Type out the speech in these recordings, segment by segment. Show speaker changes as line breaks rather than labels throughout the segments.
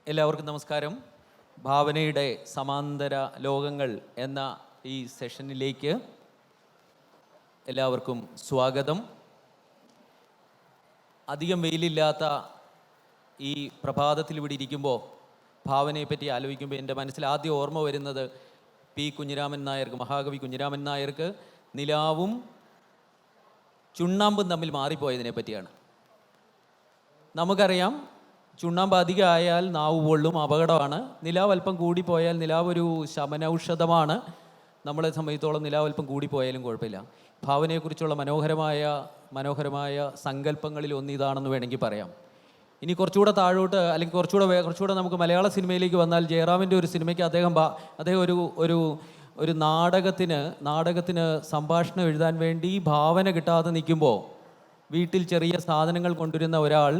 എല്ലാവർക്കും നമസ്കാരം. ഭാവനയുടെ സമാന്തര ലോകങ്ങൾ എന്ന ഈ സെഷനിലേക്ക് എല്ലാവർക്കും സ്വാഗതം. അധികം വെയിലില്ലാത്ത ഈ പ്രഭാതത്തിൽ ഇവിടെ ഇരിക്കുമ്പോൾ ഭാവനയെ പറ്റി ആലോചിക്കുമ്പോൾ എൻ്റെ മനസ്സിൽ ആദ്യം ഓർമ്മ വരുന്നത് പി കുഞ്ഞിരാമൻ നായർക്ക്, മഹാകവി കുഞ്ഞിരാമൻ നായർക്ക് നിലാവും ചുണ്ണാമ്പും തമ്മിൽ മാറിപ്പോയതിനെ പറ്റിയാണ്. നമുക്കറിയാം, ചുണ്ണാമ്പ് അധികമായാൽ നാവ് പൊള്ളും, അപകടമാണ്. നിലാവ് അല്പം കൂടിപ്പോയാൽ നിലാവ് ഒരു ശമനൌഷധമാണ്. നമ്മളെ സംബന്ധിച്ചോളം നിലാവ് അല്പം കൂടിപ്പോയാലും കുഴപ്പമില്ല. ഭാവനയെക്കുറിച്ചുള്ള മനോഹരമായ സങ്കല്പങ്ങളിൽ ഒന്നിതാണെന്ന് വേണമെങ്കിൽ പറയാം. ഇനി കുറച്ചുകൂടെ താഴോട്ട്, അല്ലെങ്കിൽ കുറച്ചുകൂടെ നമുക്ക് മലയാള സിനിമയിലേക്ക് വന്നാൽ, ജയറാമിൻ്റെ ഒരു സിനിമയ്ക്ക് അദ്ദേഹം ഒരു നാടകത്തിന് സംഭാഷണം എഴുതാൻ വേണ്ടി ഭാവന കിട്ടാതെ നിൽക്കുമ്പോൾ വീട്ടിൽ ചെറിയ സാധനങ്ങൾ കൊണ്ടുവരുന്ന ഒരാൾ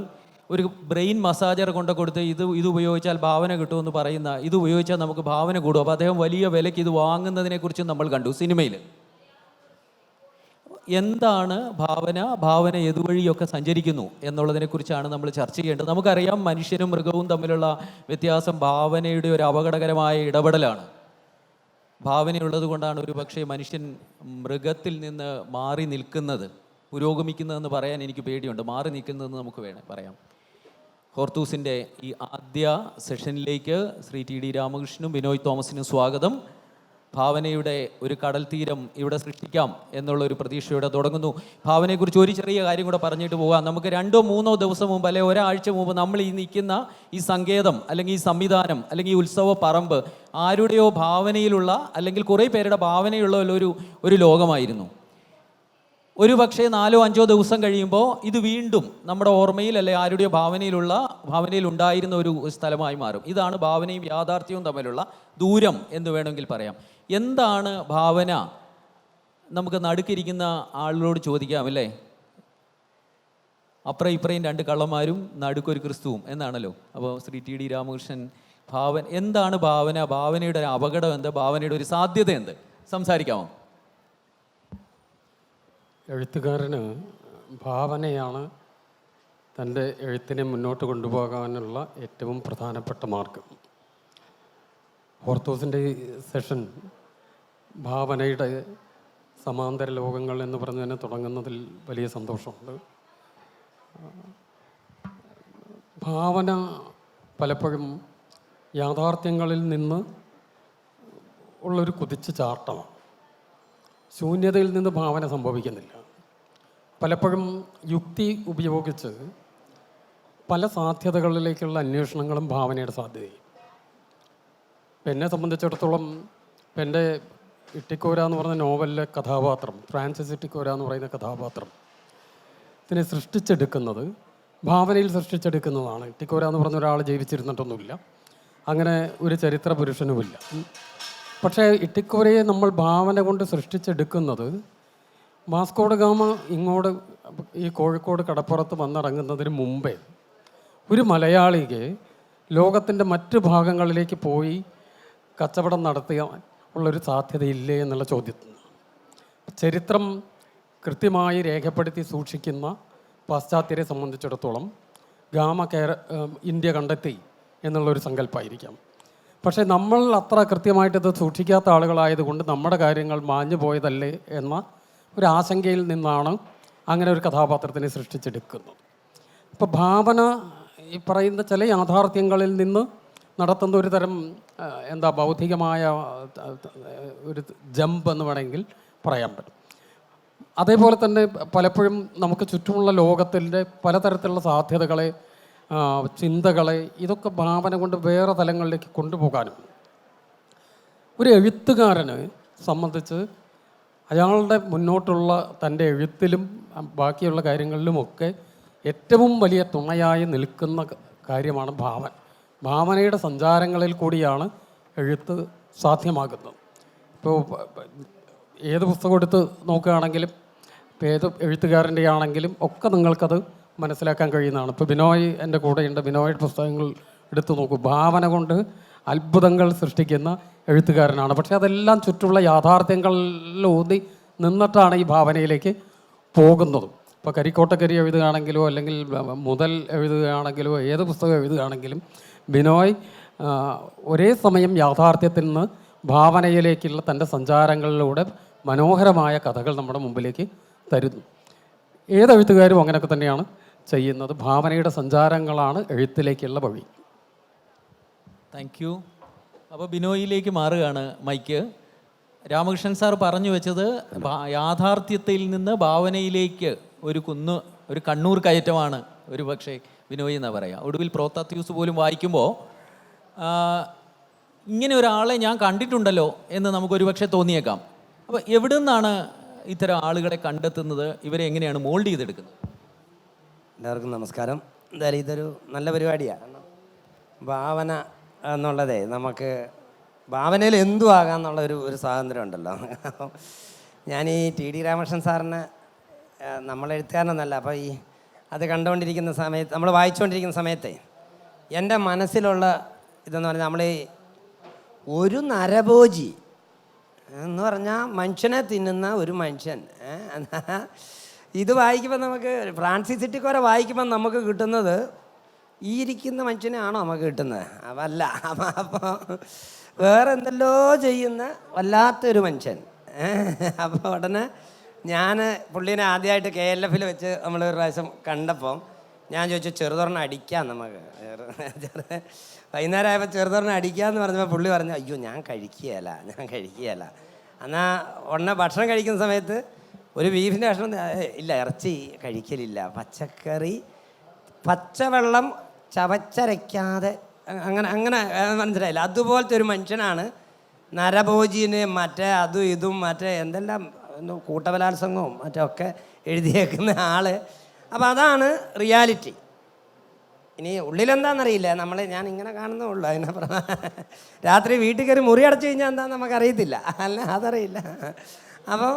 ഒരു ബ്രെയിൻ മസാജർ കൊടുത്ത് ഇത് ഉപയോഗിച്ചാൽ ഭാവന കിട്ടുമെന്ന് പറയുന്ന, ഇത് ഉപയോഗിച്ചാൽ നമുക്ക് ഭാവന കൂടും. അപ്പോൾ അദ്ദേഹം വലിയ വിലയ്ക്ക് ഇത് വാങ്ങുന്നതിനെക്കുറിച്ച് നമ്മൾ കണ്ടു സിനിമയിൽ. എന്താണ് ഭാവന ഏതുവഴിയൊക്കെ സഞ്ചരിക്കുന്നു എന്നുള്ളതിനെക്കുറിച്ചാണ് നമ്മൾ ചർച്ച ചെയ്യേണ്ടത്. നമുക്കറിയാം, മനുഷ്യനും മൃഗവും തമ്മിലുള്ള വ്യത്യാസം ഭാവനയുടെ ഒരു അപകടകരമായ ഇടപെടലാണ്. ഭാവനയുള്ളത് കൊണ്ടാണ് ഒരു പക്ഷേ മനുഷ്യൻ മൃഗത്തിൽ നിന്ന് മാറി നിൽക്കുന്നത്. പുരോഗമിക്കുന്നതെന്ന് പറയാൻ എനിക്ക് പേടിയുണ്ട്. മാറി നിൽക്കുന്നതെന്ന് നമുക്ക് പറയാം. ഹോർത്തൂസിൻ്റെ ഈ ആദ്യ സെഷനിലേക്ക് ശ്രീ ടി ഡി രാമകൃഷ്ണനും ബിനോയ് തോമസിനും സ്വാഗതം. ഭാവനയുടെ ഒരു കടൽ തീരം ഇവിടെ സൃഷ്ടിക്കാം എന്നുള്ളൊരു പ്രതീക്ഷയോടെ തുടങ്ങുന്നു. ഭാവനയെക്കുറിച്ച് ഒരു ചെറിയ കാര്യം കൂടെ പറഞ്ഞിട്ട് പോകാം. നമുക്ക് 2-3 ദിവസം മുമ്പ്, അല്ലെങ്കിൽ ഒരാഴ്ച മുമ്പ് നമ്മൾ ഈ നിൽക്കുന്ന ഈ സങ്കേതം, അല്ലെങ്കിൽ ഈ സംവിധാനം, അല്ലെങ്കിൽ ഈ ഉത്സവ പറമ്പ് ആരുടെയോ ഭാവനയിലുള്ള, അല്ലെങ്കിൽ കുറേ പേരുടെ ഭാവനയുള്ള ഒരു ലോകമായിരുന്നു. ഒരു പക്ഷേ 4-5 ദിവസം കഴിയുമ്പോൾ ഇത് വീണ്ടും നമ്മുടെ ഓർമ്മയിൽ, അല്ലെ ആരുടെയോ ഭാവനയിൽ ഉണ്ടായിരുന്ന ഒരു സ്ഥലമായി മാറും. ഇതാണ് ഭാവനയും യാഥാർത്ഥ്യവും തമ്മിലുള്ള ദൂരം എന്ന് വേണമെങ്കിൽ പറയാം. എന്താണ് ഭാവന? നമുക്ക് നടുക്കിരിക്കുന്ന ആളിനോട് ചോദിക്കാം, അല്ലേ? അപ്പുറം ഇപ്പുറയും 2 കള്ളന്മാരും നടുക്കൊരു ക്രിസ്തുവും എന്നാണല്ലോ. അപ്പോൾ ശ്രീ ടി ഡി രാമകൃഷ്ണൻ, എന്താണ് ഭാവന? ഭാവനയുടെ ഒരു അപകടം എന്ത്? ഭാവനയുടെ ഒരു സാധ്യത എന്ത്? സംസാരിക്കാമോ?
എഴുത്തുകാരന് ഭാവനയാണ് തൻ്റെ എഴുത്തിനെ മുന്നോട്ട് കൊണ്ടുപോകാനുള്ള ഏറ്റവും പ്രധാനപ്പെട്ട മാർഗം. ഹോർത്തൂസിൻ്റെ ഈ സെഷൻ ഭാവനയുടെ സമാന്തര ലോകങ്ങൾ എന്ന് പറഞ്ഞ് തന്നെ തുടങ്ങുന്നതിൽ വലിയ സന്തോഷമുണ്ട്. ഭാവന പലപ്പോഴും യാഥാർത്ഥ്യങ്ങളിൽ നിന്ന് ഉള്ളൊരു കുതിച്ചു ചാട്ടമാണ്. ശൂന്യതയിൽ നിന്ന് ഭാവന സംഭവിക്കുന്നില്ല. പലപ്പോഴും യുക്തി ഉപയോഗിച്ച് പല സാധ്യതകളിലേക്കുള്ള അന്വേഷണങ്ങളും ഭാവനയുടെ സാധ്യതയും. എന്നെ സംബന്ധിച്ചിടത്തോളം എൻ്റെ ഇട്ടിക്കോര എന്ന് പറഞ്ഞ നോവലിലെ കഥാപാത്രം, ഫ്രാൻസിസ് ഇട്ടിക്കോര എന്ന് പറയുന്ന കഥാപാത്രം ഇതിനെ സൃഷ്ടിച്ചെടുക്കുന്നത് ഭാവനയിൽ സൃഷ്ടിച്ചെടുക്കുന്നതാണ്. ഇട്ടിക്കോര എന്ന് പറഞ്ഞ ഒരാൾ ജീവിച്ചിരുന്നിട്ടൊന്നുമില്ല, അങ്ങനെ ഒരു ചരിത്ര പുരുഷനുമില്ല. പക്ഷേ ഇട്ടിക്കോരയെ നമ്മൾ ഭാവന കൊണ്ട് സൃഷ്ടിച്ചെടുക്കുന്നത് വാസ്കോഡ ഗാമ ഇങ്ങോട്ട് ഈ കോഴിക്കോട് കടപ്പുറത്ത് വന്നിറങ്ങുന്നതിന് മുമ്പേ ഒരു മലയാളിക്ക് ലോകത്തിൻ്റെ മറ്റ് ഭാഗങ്ങളിലേക്ക് പോയി കച്ചവടം നടത്തിയ ഉള്ളൊരു സാധ്യതയില്ലേ എന്നുള്ള ചോദ്യത്തിന് ചരിത്രം കൃത്യമായി രേഖപ്പെടുത്തി സൂക്ഷിക്കുന്ന പാശ്ചാത്യരെ സംബന്ധിച്ചിടത്തോളം ഗാമ ഇന്ത്യ കണ്ടെത്തി എന്നുള്ളൊരു സങ്കല്പമായിരിക്കാം. പക്ഷേ നമ്മൾ അത്ര കൃത്യമായിട്ടിത് സൂക്ഷിക്കാത്ത ആളുകളായതുകൊണ്ട് നമ്മുടെ കാര്യങ്ങൾ മാഞ്ഞു പോയതല്ലേ എന്ന ഒരു ആശങ്കയിൽ നിന്നാണ് അങ്ങനെ ഒരു കഥാപാത്രത്തിനെ സൃഷ്ടിച്ചെടുക്കുന്നത്. ഇപ്പോൾ ഭാവന ഈ പറയുന്ന ചില യാഥാർത്ഥ്യങ്ങളിൽ നിന്ന് നടത്തുന്ന ഒരു തരം ബൗദ്ധികമായ ഒരു ജമ്പ് എന്ന് വേണമെങ്കിൽ പറയാൻ പറ്റും. അതേപോലെ തന്നെ പലപ്പോഴും നമുക്ക് ചുറ്റുമുള്ള ലോകത്തിൻ്റെ പലതരത്തിലുള്ള സാധ്യതകളെ, ചിന്തകളെ, ഇതൊക്കെ ഭാവന കൊണ്ട് വേറെ തലങ്ങളിലേക്ക് കൊണ്ടുപോകാനും ഒരു എഴുത്തുകാരനെ സംബന്ധിച്ച് അയാളുടെ മുന്നോട്ടുള്ള തൻ്റെ എഴുത്തിലും ബാക്കിയുള്ള കാര്യങ്ങളിലുമൊക്കെ ഏറ്റവും വലിയ തുണയായി നിൽക്കുന്ന കാര്യമാണ് ഭാവനയുടെ സഞ്ചാരങ്ങളിൽ കൂടിയാണ് എഴുത്ത് സാധ്യമാകുന്നത്. ഇപ്പോൾ ഏത് പുസ്തകം എടുത്ത് നോക്കുകയാണെങ്കിലും, ഇപ്പോൾ ഏത് എഴുത്തുകാരൻ്റെ ആണെങ്കിലും ഒക്കെ നിങ്ങൾക്കത് മനസ്സിലാക്കാൻ കഴിയുന്നതാണ്. ഇപ്പോൾ ബിനോയ് എൻ്റെ കൂടെയുണ്ട്. ബിനോയുടെ പുസ്തകങ്ങൾ എടുത്തു നോക്കൂ. ഭാവന കൊണ്ട് അത്ഭുതങ്ങൾ സൃഷ്ടിക്കുന്ന എഴുത്തുകാരനാണ്. പക്ഷേ അതെല്ലാം ചുറ്റുള്ള യാഥാർത്ഥ്യങ്ങളിലൂന്നി നിന്നിട്ടാണ് ഈ ഭാവനയിലേക്ക് പോകുന്നത്. ഇപ്പോൾ കരിക്കോട്ടക്കരി എഴുതുകയാണെങ്കിലോ, അല്ലെങ്കിൽ മുതൽ എഴുതുകയാണെങ്കിലോ, ഏത് പുസ്തകം എഴുതുകയാണെങ്കിലും ബിനോയ് ഒരേ സമയം യാഥാർത്ഥ്യത്തിൽ നിന്ന് ഭാവനയിലേക്കുള്ള തൻ്റെ സഞ്ചാരങ്ങളിലൂടെ മനോഹരമായ കഥകൾ നമ്മുടെ മുമ്പിലേക്ക് തരുന്നു. ഏതെഴുത്തുകാരും അങ്ങനെയൊക്കെ തന്നെയാണ് ചെയ്യുന്നത്. ഭാവനയുടെ സഞ്ചാരങ്ങളാണ് എഴുത്തിലേക്കുള്ള വഴി.
Thank you. അപ്പോൾ ബിനോയിലേക്ക് മാറുകയാണ് മൈക്ക്. രാമകൃഷ്ണൻ സാർ പറഞ്ഞു വെച്ചത് യാഥാർത്ഥ്യത്തിൽ നിന്ന് ഭാവനയിലേക്ക് ഒരു കണ്ണൂർ കയറ്റമാണ് ഒരു പക്ഷേ ബിനോയ് എന്നാ പറയുക. ഒടുവിൽ പ്രോത്താത്യൂസ് പോലും വായിക്കുമ്പോൾ ഇങ്ങനെ ഒരാളെ ഞാൻ കണ്ടിട്ടുണ്ടല്ലോ എന്ന് നമുക്കൊരു പക്ഷേ തോന്നിയേക്കാം. അപ്പോൾ എവിടെ നിന്നാണ് ഇത്തരം ആളുകളെ കണ്ടെത്തുന്നത്? ഇവരെ എങ്ങനെയാണ് മോൾഡ് ചെയ്തെടുക്കുന്നത്?
എല്ലാവർക്കും നമസ്കാരം. എന്തായാലും ഇതൊരു നല്ല പരിപാടിയാണ്. ഭാവന എന്നുള്ളതേ നമുക്ക് ഭാവനയിൽ എന്തും ആകാമെന്നുള്ള ഒരു സ്വാതന്ത്ര്യം ഉണ്ടല്ലോ. അപ്പം ഞാൻ ഈ ടി രാമകൃഷ്ണൻ സാറിന് നമ്മളെഴുത്തുകാരനൊന്നല്ല, അപ്പോൾ അത് കണ്ടുകൊണ്ടിരിക്കുന്ന സമയത്ത്, നമ്മൾ വായിച്ചുകൊണ്ടിരിക്കുന്ന സമയത്തെ എൻ്റെ മനസ്സിലുള്ള ഇതെന്ന് പറഞ്ഞാൽ നമ്മൾ ഒരു നരഭോജി എന്ന് പറഞ്ഞാൽ മനുഷ്യനെ തിന്നുന്ന ഒരു മനുഷ്യൻ. ഇത് വായിക്കുമ്പോൾ നമുക്ക് ഫ്രാൻസിസ് സിറ്റിക്കോരെ വായിക്കുമ്പോൾ നമുക്ക് കിട്ടുന്നത് ഈ ഇരിക്കുന്ന മനുഷ്യനെയാണോ നമുക്ക് കിട്ടുന്നത്? അതല്ല. അപ്പോൾ വേറെ എന്തെല്ലോ ചെയ്യുന്ന വല്ലാത്തൊരു മനുഷ്യൻ. അപ്പോൾ ഉടനെ ഞാൻ പുള്ളീനെ ആദ്യമായിട്ട് KLF വെച്ച് നമ്മളൊരു പ്രാവശ്യം കണ്ടപ്പോൾ ഞാൻ ചോദിച്ചു, ചെറുതൊരെണ്ണം അടിക്കാം നമുക്ക്. വൈകുന്നേരം ആയപ്പോൾ ചെറുതൊരെണ്ണം അടിക്കാമെന്ന് പറഞ്ഞപ്പോൾ പുള്ളി പറഞ്ഞു, അയ്യോ ഞാൻ കഴിക്കുകയല്ല. എന്നാൽ ഉടനെ ഭക്ഷണം കഴിക്കുന്ന സമയത്ത് ഒരു ബീഫിൻ്റെ ഭക്ഷണം ഇല്ല, ഇറച്ചി കഴിക്കലില്ല, പച്ചക്കറി, പച്ചവെള്ളം ചവച്ചരയ്ക്കാതെ, അങ്ങനെ മനസ്സിലായില്ല. അതുപോലത്തെ ഒരു മനുഷ്യനാണ് നരഭോജിന് മറ്റേ അതും ഇതും മറ്റേ എന്തെല്ലാം കൂട്ടബലാത്സംഗവും മറ്റൊക്കെ എഴുതിയേക്കുന്ന ആൾ. അപ്പോൾ അതാണ് റിയാലിറ്റി. ഇനി ഉള്ളിലെന്താണെന്നറിയില്ല, ഞാൻ ഇങ്ങനെ കാണുന്നേ ഉള്ളൂ. അതിനെ രാത്രി വീട്ടിൽ കയറി മുറി അടച്ചു കഴിഞ്ഞാൽ എന്താണെന്ന് നമുക്കറിയത്തില്ല, അല്ല അതറിയില്ല. അപ്പോൾ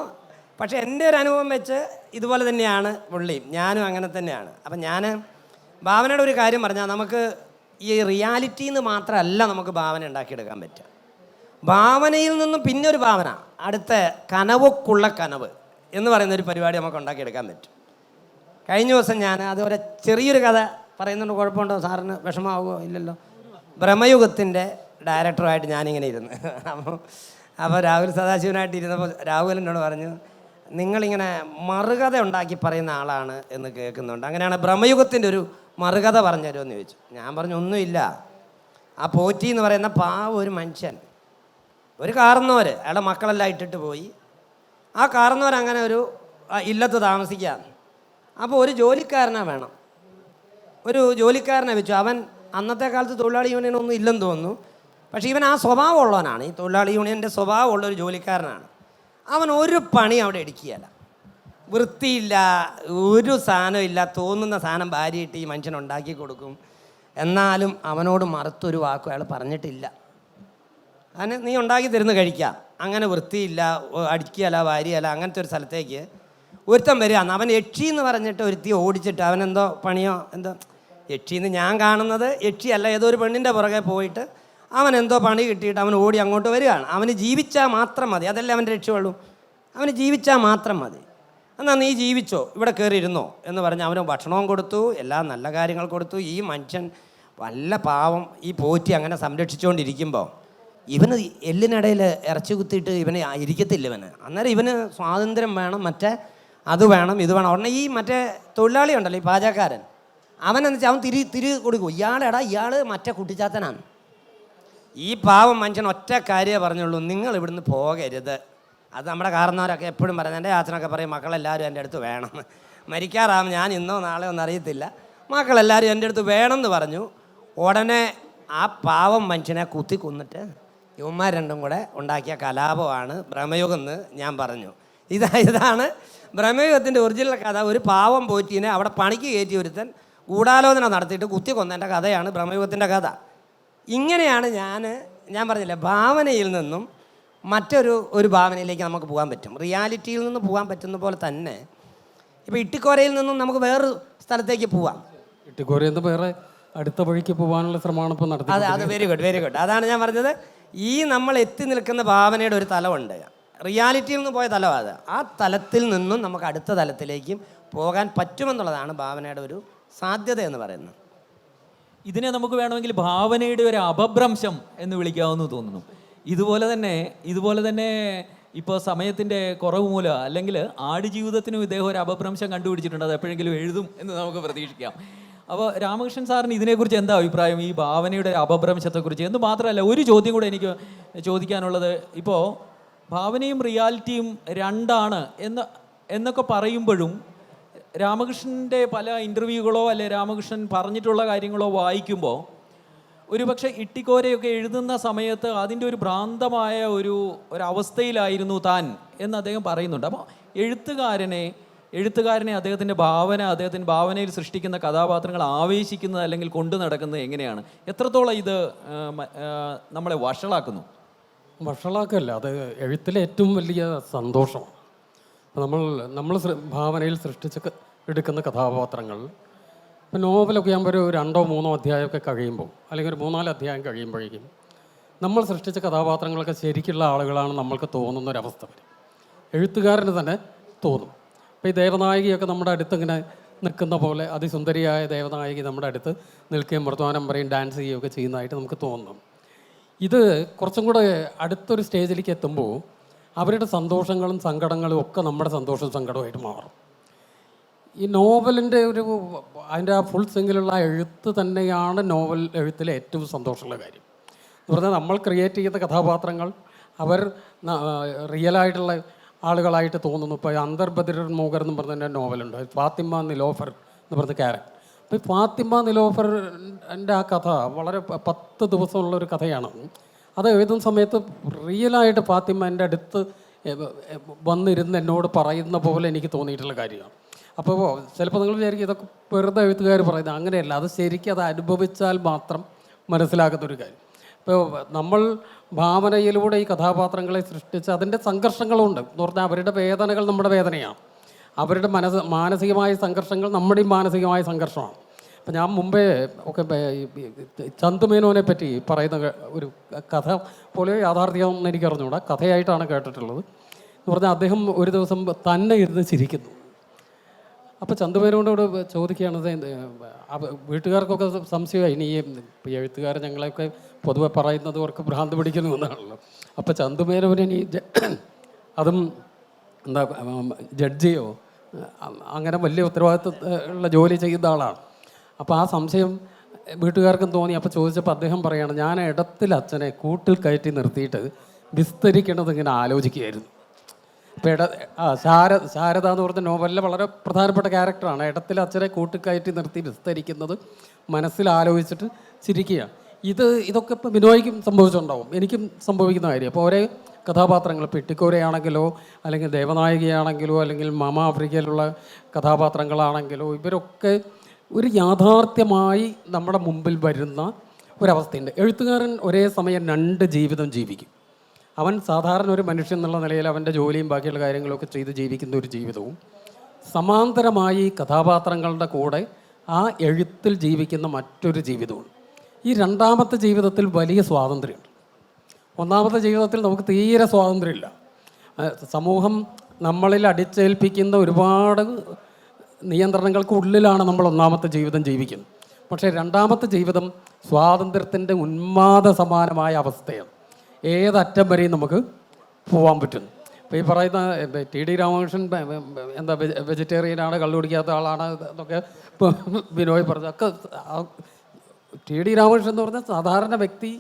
പക്ഷേ എൻ്റെ ഒരു അനുഭവം വെച്ച് ഇതുപോലെ തന്നെയാണ് പുള്ളിയും, ഞാനും അങ്ങനെ തന്നെയാണ്. അപ്പം ഞാൻ ഭാവനയുടെ ഒരു കാര്യം പറഞ്ഞാൽ, നമുക്ക് ഈ റിയാലിറ്റിയിൽ നിന്ന് മാത്രമല്ല നമുക്ക് ഭാവന ഉണ്ടാക്കിയെടുക്കാൻ പറ്റുക. ഭാവനയിൽ നിന്നും പിന്നെ ഒരു ഭാവന, അടുത്ത കനവൊക്കുള്ള കനവ് എന്ന് പറയുന്നൊരു പരിപാടി നമുക്ക് ഉണ്ടാക്കിയെടുക്കാൻ പറ്റും. കഴിഞ്ഞ ദിവസം ഞാൻ അതുപോലെ ചെറിയൊരു കഥ പറയുന്നുണ്ട്. കുഴപ്പമുണ്ടോ സാറിന്? വിഷമാവുമോ? ഇല്ലല്ലോ. ബ്രഹ്മയുഗത്തിൻ്റെ ഡയറക്ടറായിട്ട് ഞാനിങ്ങനെ ഇരുന്ന് അപ്പോൾ രാഹുൽ സദാശിവനായിട്ട് ഇരുന്നപ്പോൾ രാഹുൽ എന്നോട് പറഞ്ഞു, നിങ്ങളിങ്ങനെ മറുകഥ ഉണ്ടാക്കി പറയുന്ന ആളാണ് എന്ന് കേൾക്കുന്നുണ്ട്, അങ്ങനെയാണ് ബ്രഹ്മയുഗത്തിൻ്റെ ഒരു മറുകഥ പറഞ്ഞു തരുമെന്ന് ചോദിച്ചു. ഞാൻ പറഞ്ഞു, ഒന്നുമില്ല. ആ പോറ്റി എന്ന് പറയുന്ന ഒരു മനുഷ്യൻ, ഒരു കാർന്നോര്, അയാളുടെ മക്കളെല്ലാം ഇട്ടിട്ട് പോയി. ആ കാർന്നോരങ്ങനെ ഒരു ഇല്ലത്ത് താമസിക്കാം. അപ്പോൾ ഒരു ജോലിക്കാരനെ വേണം, ഒരു ജോലിക്കാരനെ വെച്ചു. അവൻ അന്നത്തെ കാലത്ത് തൊഴിലാളി യൂണിയനൊന്നും ഇല്ലെന്ന് തോന്നുന്നു, പക്ഷേ ഇവൻ ആ സ്വഭാവമുള്ളവനാണ്, ഈ തൊഴിലാളി യൂണിയൻ്റെ സ്വഭാവമുള്ളൊരു ജോലിക്കാരനാണ്. അവൻ ഒരു പണി അവിടെ എടുക്കുകയല്ല, വൃത്തിയില്ല, ഒരു സാധനം ഇല്ല, തോന്നുന്ന സാധനം ഭാര്യയിട്ട് ഈ മനുഷ്യൻ ഉണ്ടാക്കി കൊടുക്കും. എന്നാലും അവനോട് മറുത്തൊരു വാക്കും അയാൾ പറഞ്ഞിട്ടില്ല. അതിന് നീ ഉണ്ടാക്കി തരുന്ന കഴിക്കാം. അങ്ങനെ വൃത്തിയില്ല, അടിക്കുകയല്ല, ഭാര്യയല്ല, അങ്ങനത്തെ ഒരു സ്ഥലത്തേക്ക് ഒരുത്തൻ വരികയാണ്. അവൻ യക്ഷി എന്ന് പറഞ്ഞിട്ട് ഒരുത്തി ഓടിച്ചിട്ട് അവനെന്തോ പണിയോ എന്തോ, യക്ഷിന്ന് ഞാൻ കാണുന്നത് യക്ഷിയല്ല, ഏതോ ഒരു പെണ്ണിൻ്റെ പുറകെ പോയിട്ട് അവൻ എന്തോ പണി കിട്ടിയിട്ട് അവൻ ഓടി അങ്ങോട്ട് വരികയാണ്. അവന് ജീവിച്ചാൽ മാത്രം മതി, അതല്ലേ അവൻ്റെ രക്ഷയുള്ളൂ. അവന് ജീവിച്ചാൽ മാത്രം മതി. എന്നാൽ നീ ജീവിച്ചോ, ഇവിടെ കയറിയിരുന്നോ എന്ന് പറഞ്ഞ് അവന് ഭക്ഷണവും കൊടുത്തു, എല്ലാ നല്ല കാര്യങ്ങൾ കൊടുത്തു. ഈ മനുഷ്യൻ വല്ല പാവം ഈ പോറ്റി അങ്ങനെ സംരക്ഷിച്ചുകൊണ്ടിരിക്കുമ്പോൾ ഇവന് എല്ലിനിടയിൽ ഇറച്ചി കുത്തിയിട്ട് ഇവന് ഇരിക്കത്തില്ല. അന്നേരം ഇവന് സ്വാതന്ത്ര്യം വേണം, മറ്റേ അത് വേണം, ഇത് വേണം. ഉടനെ ഈ മറ്റേ തൊഴിലാളി ഉണ്ടല്ലോ, ഈ പാചകക്കാരൻ, അവനെന്ന് വെച്ചാൽ അവൻ തിരി കൊടുക്കും. ഇയാൾ മറ്റേ കുട്ടിച്ചാത്തനാണ്. ഈ പാവം മനുഷ്യൻ ഒറ്റ കാര്യമേ പറഞ്ഞുള്ളൂ, നിങ്ങൾ ഇവിടുന്ന് പോകരുത്. അത് നമ്മുടെ കാരണവരൊക്കെ എപ്പോഴും പറയുന്നത്, എൻ്റെ അച്ഛനൊക്കെ പറയും, മക്കളെല്ലാവരും എൻ്റെ അടുത്ത് വേണം. മരിക്കാറാവും, ഞാൻ ഇന്നോ നാളെയോ ഒന്നും അറിയത്തില്ല, മക്കളെല്ലാവരും എൻ്റെ അടുത്ത് വേണമെന്ന് പറഞ്ഞു. ഉടനെ ആ പാവം മനുഷ്യനെ കുത്തി കൊന്നിട്ട് ഇവന്മാർ രണ്ടും കൂടെ ഉണ്ടാക്കിയ കലാപമാണ് ബ്രഹ്മയുഗം എന്ന് ഞാൻ പറഞ്ഞു. ഇതാണ് ബ്രഹ്മയുഗത്തിൻ്റെ ഒറിജിനൽ കഥ. ഒരു പാവം പോറ്റീനെ അവിടെ പണിക്ക് കയറ്റി ഒരുത്തൻ ഗൂഢാലോചന നടത്തിയിട്ട് കുത്തി കൊന്നതിൻ്റെ കഥയാണ് ബ്രഹ്മയുഗത്തിൻ്റെ കഥ. ഇങ്ങനെയാണ് ഞാൻ പറഞ്ഞില്ലേ, ഭാവനയിൽ നിന്നും ഒരു ഭാവനയിലേക്ക് നമുക്ക് പോകാൻ പറ്റും. റിയാലിറ്റിയിൽ നിന്ന് പോകാൻ പറ്റുന്ന പോലെ തന്നെ ഇപ്പോൾ ഇട്ടിക്കോരയിൽ നിന്നും നമുക്ക് വേറൊരു സ്ഥലത്തേക്ക് പോവാം.
ഇട്ടിക്കോരയിൽ നിന്ന് വേറെ അടുത്ത വഴിക്ക് പോകാനുള്ള ശ്രമമാണ് ഇപ്പോൾ നടത്തുന്നത്.
അത് വെരി ഗുഡ്. അതാണ് ഞാൻ പറഞ്ഞത്, ഈ നമ്മൾ എത്തി നിൽക്കുന്ന ഭാവനയുടെ ഒരു തലമുണ്ട്, റിയാലിറ്റിയിൽ നിന്ന് പോയ തലമാണ് അത്. ആ തലത്തിൽ നിന്നും നമുക്ക് അടുത്ത തലത്തിലേക്കും പോകാൻ പറ്റുമെന്നുള്ളതാണ് ഭാവനയുടെ ഒരു സാധ്യത എന്ന് പറയുന്നത്.
ഇതിനെ നമുക്ക് വേണമെങ്കിൽ ഭാവനയുടെ ഒരു അപഭ്രംശം എന്ന് വിളിക്കാമെന്ന് തോന്നുന്നു. ഇതുപോലെ തന്നെ ഇപ്പോൾ സമയത്തിൻ്റെ കുറവ് മൂലം അല്ലെങ്കിൽ ആടുജീവിതത്തിനും ഇദ്ദേഹം ഒരു അപഭ്രംശം കണ്ടുപിടിച്ചിട്ടുണ്ട്. അത് എപ്പോഴെങ്കിലും എഴുതും എന്ന് നമുക്ക് പ്രതീക്ഷിക്കാം. അപ്പോൾ രാമകൃഷ്ണൻ സാറിന് ഇതിനെക്കുറിച്ച് എന്താ അഭിപ്രായം, ഈ ഭാവനയുടെ അപഭ്രംശത്തെക്കുറിച്ച്? എന്ന് മാത്രമല്ല, ഒരു ചോദ്യം കൂടെ എനിക്ക് ചോദിക്കാനുള്ളത്, ഇപ്പോൾ ഭാവനയും റിയാലിറ്റിയും രണ്ടാണ് എന്നൊക്കെ പറയുമ്പോഴും രാമകൃഷ്ണൻ്റെ പല ഇൻ്റർവ്യൂകളോ അല്ലെ രാമകൃഷ്ണൻ പറഞ്ഞിട്ടുള്ള കാര്യങ്ങളോ വായിക്കുമ്പോൾ ഒരുപക്ഷെ ഇട്ടിക്കോരയൊക്കെ എഴുതുന്ന സമയത്ത് അതിൻ്റെ ഒരു ഭ്രാന്തമായ ഒരവസ്ഥയിലായിരുന്നു താൻ എന്ന് അദ്ദേഹം പറയുന്നുണ്ട്. അപ്പോൾ എഴുത്തുകാരനെ അദ്ദേഹത്തിൻ്റെ ഭാവനയിൽ സൃഷ്ടിക്കുന്ന കഥാപാത്രങ്ങൾ ആവേശിക്കുന്നത് അല്ലെങ്കിൽ കൊണ്ടു നടക്കുന്നത് എങ്ങനെയാണ്? എത്രത്തോളം ഇത് നമ്മളെ വഷളാക്കുന്നു?
വഷളാക്കല്ല, അത് എഴുത്തിലെ ഏറ്റവും വലിയ സന്തോഷമാണ്. നമ്മൾ ഭാവനയിൽ എടുക്കുന്ന കഥാപാത്രങ്ങൾ, ഇപ്പം നോവലൊക്കെ ആകുമ്പോൾ ഒരു 2-3 അധ്യായമൊക്കെ കഴിയുമ്പോൾ, അല്ലെങ്കിൽ ഒരു 3-4 അധ്യായം കഴിയുമ്പോഴേക്കും നമ്മൾ സൃഷ്ടിച്ച കഥാപാത്രങ്ങളൊക്കെ ശരിക്കുള്ള ആളുകളാണ് നമ്മൾക്ക് തോന്നുന്നൊരവസ്ഥ വരും. എഴുത്തുകാരന് തന്നെ തോന്നും. ഇപ്പോൾ ഈ ദേവനായകിയൊക്കെ നമ്മുടെ അടുത്ത് ഇങ്ങനെ നിൽക്കുന്ന പോലെ അതിസുന്ദരിയായ ദേവനായകി നമ്മുടെ അടുത്ത് നിൽക്കുകയും വർത്തമാനം പറയും, ഡാൻസ് ചെയ്യുകയൊക്കെ ചെയ്യുന്നതായിട്ട് നമുക്ക് തോന്നും. ഇത് കുറച്ചും കൂടെ അടുത്തൊരു സ്റ്റേജിലേക്ക് എത്തുമ്പോൾ അവരുടെ സന്തോഷങ്ങളും സങ്കടങ്ങളും ഒക്കെ നമ്മുടെ സന്തോഷവും സങ്കടവുമായിട്ട് മാറും. ഈ നോവലിൻ്റെ അതിൻ്റെ ആ ഫുൾ സിംഗിലുള്ള എഴുത്ത് തന്നെയാണ് നോവൽ എഴുത്തിലെ ഏറ്റവും സന്തോഷമുള്ള കാര്യം എന്ന് പറഞ്ഞാൽ, നമ്മൾ ക്രിയേറ്റ് ചെയ്യുന്ന കഥാപാത്രങ്ങൾ അവർ റിയലായിട്ടുള്ള ആളുകളായിട്ട് തോന്നുന്നു. ഇപ്പോൾ അന്തർബദിർ മൂഗർ എന്ന് പറഞ്ഞ നോവലുണ്ട്, ഫാത്തിമ നിലോഫർ എന്ന് പറഞ്ഞ ക്യാരക്ടർ. അപ്പോൾ ഈ ഫാത്തിമ നിലോഫറിൻ്റെ ആ കഥ വളരെ 10 ദിവസമുള്ളൊരു കഥയാണ്. അത് എഴുതുന്ന സമയത്ത് റിയലായിട്ട് ഫാത്തിമ എൻ്റെ അടുത്ത് വന്നിരുന്ന് എന്നോട് പറയുന്ന പോലെ എനിക്ക് തോന്നിയിട്ടുള്ള കാര്യമാണ്. അപ്പോൾ ചിലപ്പോൾ നിങ്ങൾ വിചാരിക്കും ഇതൊക്കെ വെറുതെ എഴുത്തുകാർ പറയുന്നത്. അങ്ങനെയല്ല, അത് ശരിക്കും അത് അനുഭവിച്ചാൽ മാത്രം മനസ്സിലാക്കുന്നൊരു കാര്യം. ഇപ്പോൾ നമ്മൾ ഭാവനയിലൂടെ ഈ കഥാപാത്രങ്ങളെ സൃഷ്ടിച്ച് അതിൻ്റെ സംഘർഷങ്ങളുണ്ട് എന്ന് പറഞ്ഞാൽ അവരുടെ വേദനകൾ നമ്മുടെ വേദനയാണ്, അവരുടെ മാനസികമായ സംഘർഷങ്ങൾ നമ്മുടെയും മാനസികമായ സംഘർഷമാണ്. അപ്പം ഞാൻ മുമ്പേ ഒക്കെ ചന്തുമേനോനെ പറ്റി പറയുന്ന ഒരു കഥ പോലെ യാഥാർത്ഥ്യമെന്ന് എനിക്ക് അറിഞ്ഞുകൂടാ, കഥയായിട്ടാണ് കേട്ടിട്ടുള്ളത്. എന്ന് പറഞ്ഞാൽ അദ്ദേഹം ഒരു ദിവസം തന്നെ ഇരുന്ന് ചിരിക്കുന്നു. അപ്പോൾ ചന്തുമേനോനോട് ചോദിക്കുകയാണ്, വീട്ടുകാർക്കൊക്കെ സംശയമായി, ഇനി ഈ എഴുത്തുകാർ ഞങ്ങളെയൊക്കെ പൊതുവെ പറയുന്നത് അവർക്ക് ഭ്രാന്ത് പിടിക്കുന്നു എന്നാണല്ലോ. അപ്പോൾ ചന്തുമേനോനെ ഇനി അതും എന്താ ജഡ്ജിയോ അങ്ങനെ വലിയ ഉത്തരവാദിത്തമുള്ള ജോലി ചെയ്യുന്ന ആളാണ്. അപ്പോൾ ആ സംശയം വീട്ടുകാർക്കും തോന്നി. അപ്പോൾ ചോദിച്ചപ്പോൾ അദ്ദേഹം പറയുകയാണ്, ഞാൻ ഇടത്തിൽ അച്ഛനെ കൂട്ടിൽ കയറ്റി നിർത്തിയിട്ട് വിസ്തരിക്കണത് ഇങ്ങനെ ആലോചിക്കുകയായിരുന്നു. അപ്പോൾ ശാരദ എന്ന് പറഞ്ഞ നോവലിലെ വളരെ പ്രധാനപ്പെട്ട ക്യാരക്ടറാണ്. ഇടത്തിൽ അച്ഛനെ കൂട്ടിൽ കയറ്റി നിർത്തി വിസ്തരിക്കുന്നത് മനസ്സിൽ ആലോചിച്ചിട്ട് ചിരിക്കുക. ഇതൊക്കെ ഇപ്പോൾ ബിനോയ്ക്കും സംഭവിച്ചിട്ടുണ്ടാവും, എനിക്കും സംഭവിക്കുന്ന കാര്യം. അപ്പോൾ ഒരേ കഥാപാത്രങ്ങൾ, ഇപ്പോൾ ഇട്ടിക്കോരയാണെങ്കിലോ അല്ലെങ്കിൽ ദേവനായകിയാണെങ്കിലോ അല്ലെങ്കിൽ മാമ ആഫ്രിക്കയിലുള്ള കഥാപാത്രങ്ങളാണെങ്കിലോ ഇവരൊക്കെ ഒരു യാഥാർത്ഥ്യമായി നമ്മുടെ മുമ്പിൽ വരുന്ന ഒരവസ്ഥയുണ്ട്. എഴുത്തുകാരൻ ഒരേ സമയം 2 ജീവിതം ജീവിക്കും. അവൻ സാധാരണ ഒരു മനുഷ്യൻ എന്നുള്ള നിലയിൽ അവൻ്റെ ജോലിയും ബാക്കിയുള്ള കാര്യങ്ങളൊക്കെ ചെയ്ത് ജീവിക്കുന്ന ഒരു ജീവിതവും, സമാന്തരമായി കഥാപാത്രങ്ങളുടെ കൂടെ ആ എഴുത്തിൽ ജീവിക്കുന്ന മറ്റൊരു ജീവിതവും. ഈ രണ്ടാമത്തെ ജീവിതത്തിൽ വലിയ സ്വാതന്ത്ര്യമുണ്ട്. ഒന്നാമത്തെ ജീവിതത്തിൽ നമുക്ക് തീരെ സ്വാതന്ത്ര്യമില്ല. സമൂഹം നമ്മളിൽ അടിച്ചേൽപ്പിക്കുന്ന ഒരുപാട് നിയന്ത്രണങ്ങൾക്ക് ഉള്ളിലാണ് നമ്മൾ ഒന്നാമത്തെ ജീവിതം ജീവിക്കുന്നത്. പക്ഷേ രണ്ടാമത്തെ ജീവിതം സ്വാതന്ത്ര്യത്തിൻ്റെ ഉന്മാദ സമാനമായ അവസ്ഥയാണ്. ഏതറ്റം വരെയും നമുക്ക് പോകാൻ പറ്റുന്നു. ഇപ്പോൾ ഈ പറയുന്ന ടി.ഡി. രാമകൃഷ്ണൻ എന്താ വെജിറ്റേറിയനാണ്, കള്ളു കുടിക്കാത്ത ആളാണ് എന്നൊക്കെ ഇപ്പോൾ ബിനോയ് പറഞ്ഞൊക്കെ, ടി.ഡി. രാമകൃഷ്ണൻ എന്ന് പറഞ്ഞാൽ സാധാരണ വ്യക്തി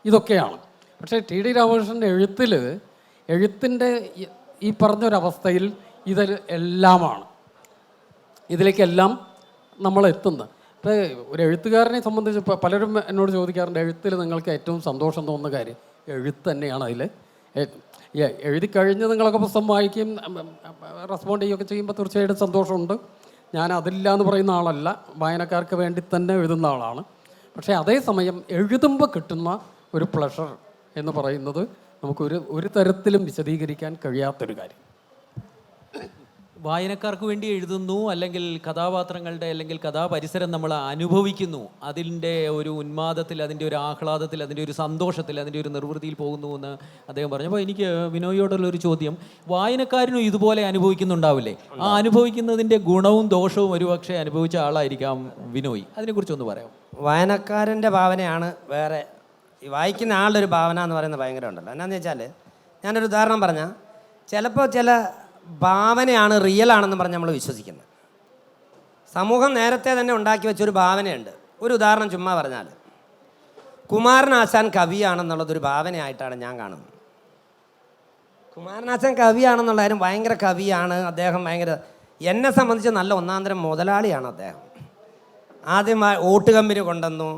ഇതൊക്കെയാണ്. പക്ഷേ ടി.ഡി. രാമകൃഷ്ണൻ എഴുത്തിൻ്റെ ഈ പറഞ്ഞൊരവസ്ഥയിൽ ഇതിൽ എല്ലാമാണ്, ഇതിലേക്കെല്ലാം നമ്മൾ എത്തുന്നത്. ഇപ്പോൾ ഒരു എഴുത്തുകാരനെ സംബന്ധിച്ച് പലരും എന്നോട് ചോദിക്കാറുണ്ട്, എഴുത്തിൽ നിങ്ങൾക്ക് ഏറ്റവും സന്തോഷം തോന്നുന്ന കാര്യം? എഴുത്ത് തന്നെയാണ്. അതിൽ എഴുതി കഴിഞ്ഞ് നിങ്ങളൊക്കെ പുസ്തകം വായിക്കുകയും റെസ്പോണ്ട് ചെയ്യുകയൊക്കെ ചെയ്യുമ്പോൾ തീർച്ചയായിട്ടും സന്തോഷമുണ്ട്. ഞാൻ അതില്ല എന്ന് പറയുന്ന ആളല്ല, വായനക്കാർക്ക് വേണ്ടി തന്നെ എഴുതുന്ന ആളാണ്. പക്ഷേ അതേസമയം എഴുതുമ്പോൾ കിട്ടുന്ന ഒരു പ്ലഷർ എന്ന് പറയുന്നത് നമുക്ക് ഒരു തരത്തിലും വിശദീകരിക്കാൻ കഴിയാത്തൊരു കാര്യം.
വായനക്കാർക്ക് വേണ്ടി എഴുതുന്നു, അല്ലെങ്കിൽ കഥാപാത്രങ്ങളുടെ അല്ലെങ്കിൽ കഥാപരിസരം നമ്മൾ അനുഭവിക്കുന്നു, അതിൻ്റെ ഒരു ഉന്മാദത്തിൽ, അതിൻ്റെ ഒരു ആഹ്ലാദത്തിൽ, അതിൻ്റെ ഒരു സന്തോഷത്തിൽ, അതിൻ്റെ ഒരു നിർവൃതിയിൽ പോകുന്നു എന്ന് അദ്ദേഹം പറഞ്ഞു. അപ്പോൾ എനിക്ക് വിനോയോടുള്ളൊരു ചോദ്യം, വായനക്കാരനും ഇതുപോലെ അനുഭവിക്കുന്നുണ്ടാവില്ലേ? ആ അനുഭവിക്കുന്നതിൻ്റെ ഗുണവും ദോഷവും ഒരുപക്ഷെ അനുഭവിച്ച ആളായിരിക്കാം വിനോയ്. അതിനെക്കുറിച്ചൊന്ന് പറയാം.
വായനക്കാരൻ്റെ ഭാവനയാണ് വേറെ, ഈ വായിക്കുന്ന ആളുടെ ഒരു ഭാവന എന്ന് പറയുന്നത് ഭയങ്കര ഉണ്ടല്ലോ. എന്നാന്ന് വെച്ചാൽ ഞാനൊരു ഉദാഹരണം പറഞ്ഞാൽ, ചിലപ്പോൾ ചില ഭാവനയാണ് റിയൽ ആണെന്ന് പറഞ്ഞ് നമ്മൾ വിശ്വസിക്കുന്നത്. സമൂഹം നേരത്തെ തന്നെ ഉണ്ടാക്കി വെച്ചൊരു ഭാവനയുണ്ട്. ഒരു ഉദാഹരണം ചുമ്മാ പറഞ്ഞാൽ, കുമാരനാശാൻ കവിയാണെന്നുള്ളതൊരു ഭാവനയായിട്ടാണ് ഞാൻ കാണുന്നത്. കുമാരനാശാൻ കവിയാണെന്നുള്ള കാര്യം, ഭയങ്കര കവിയാണ് അദ്ദേഹം, ഭയങ്കര, എന്നെ സംബന്ധിച്ച് നല്ല ഒന്നാന്തരം മുതലാളിയാണ് അദ്ദേഹം. ആദ്യമായി ഓട്ട് കമ്പനി കൊണ്ടുവന്നു,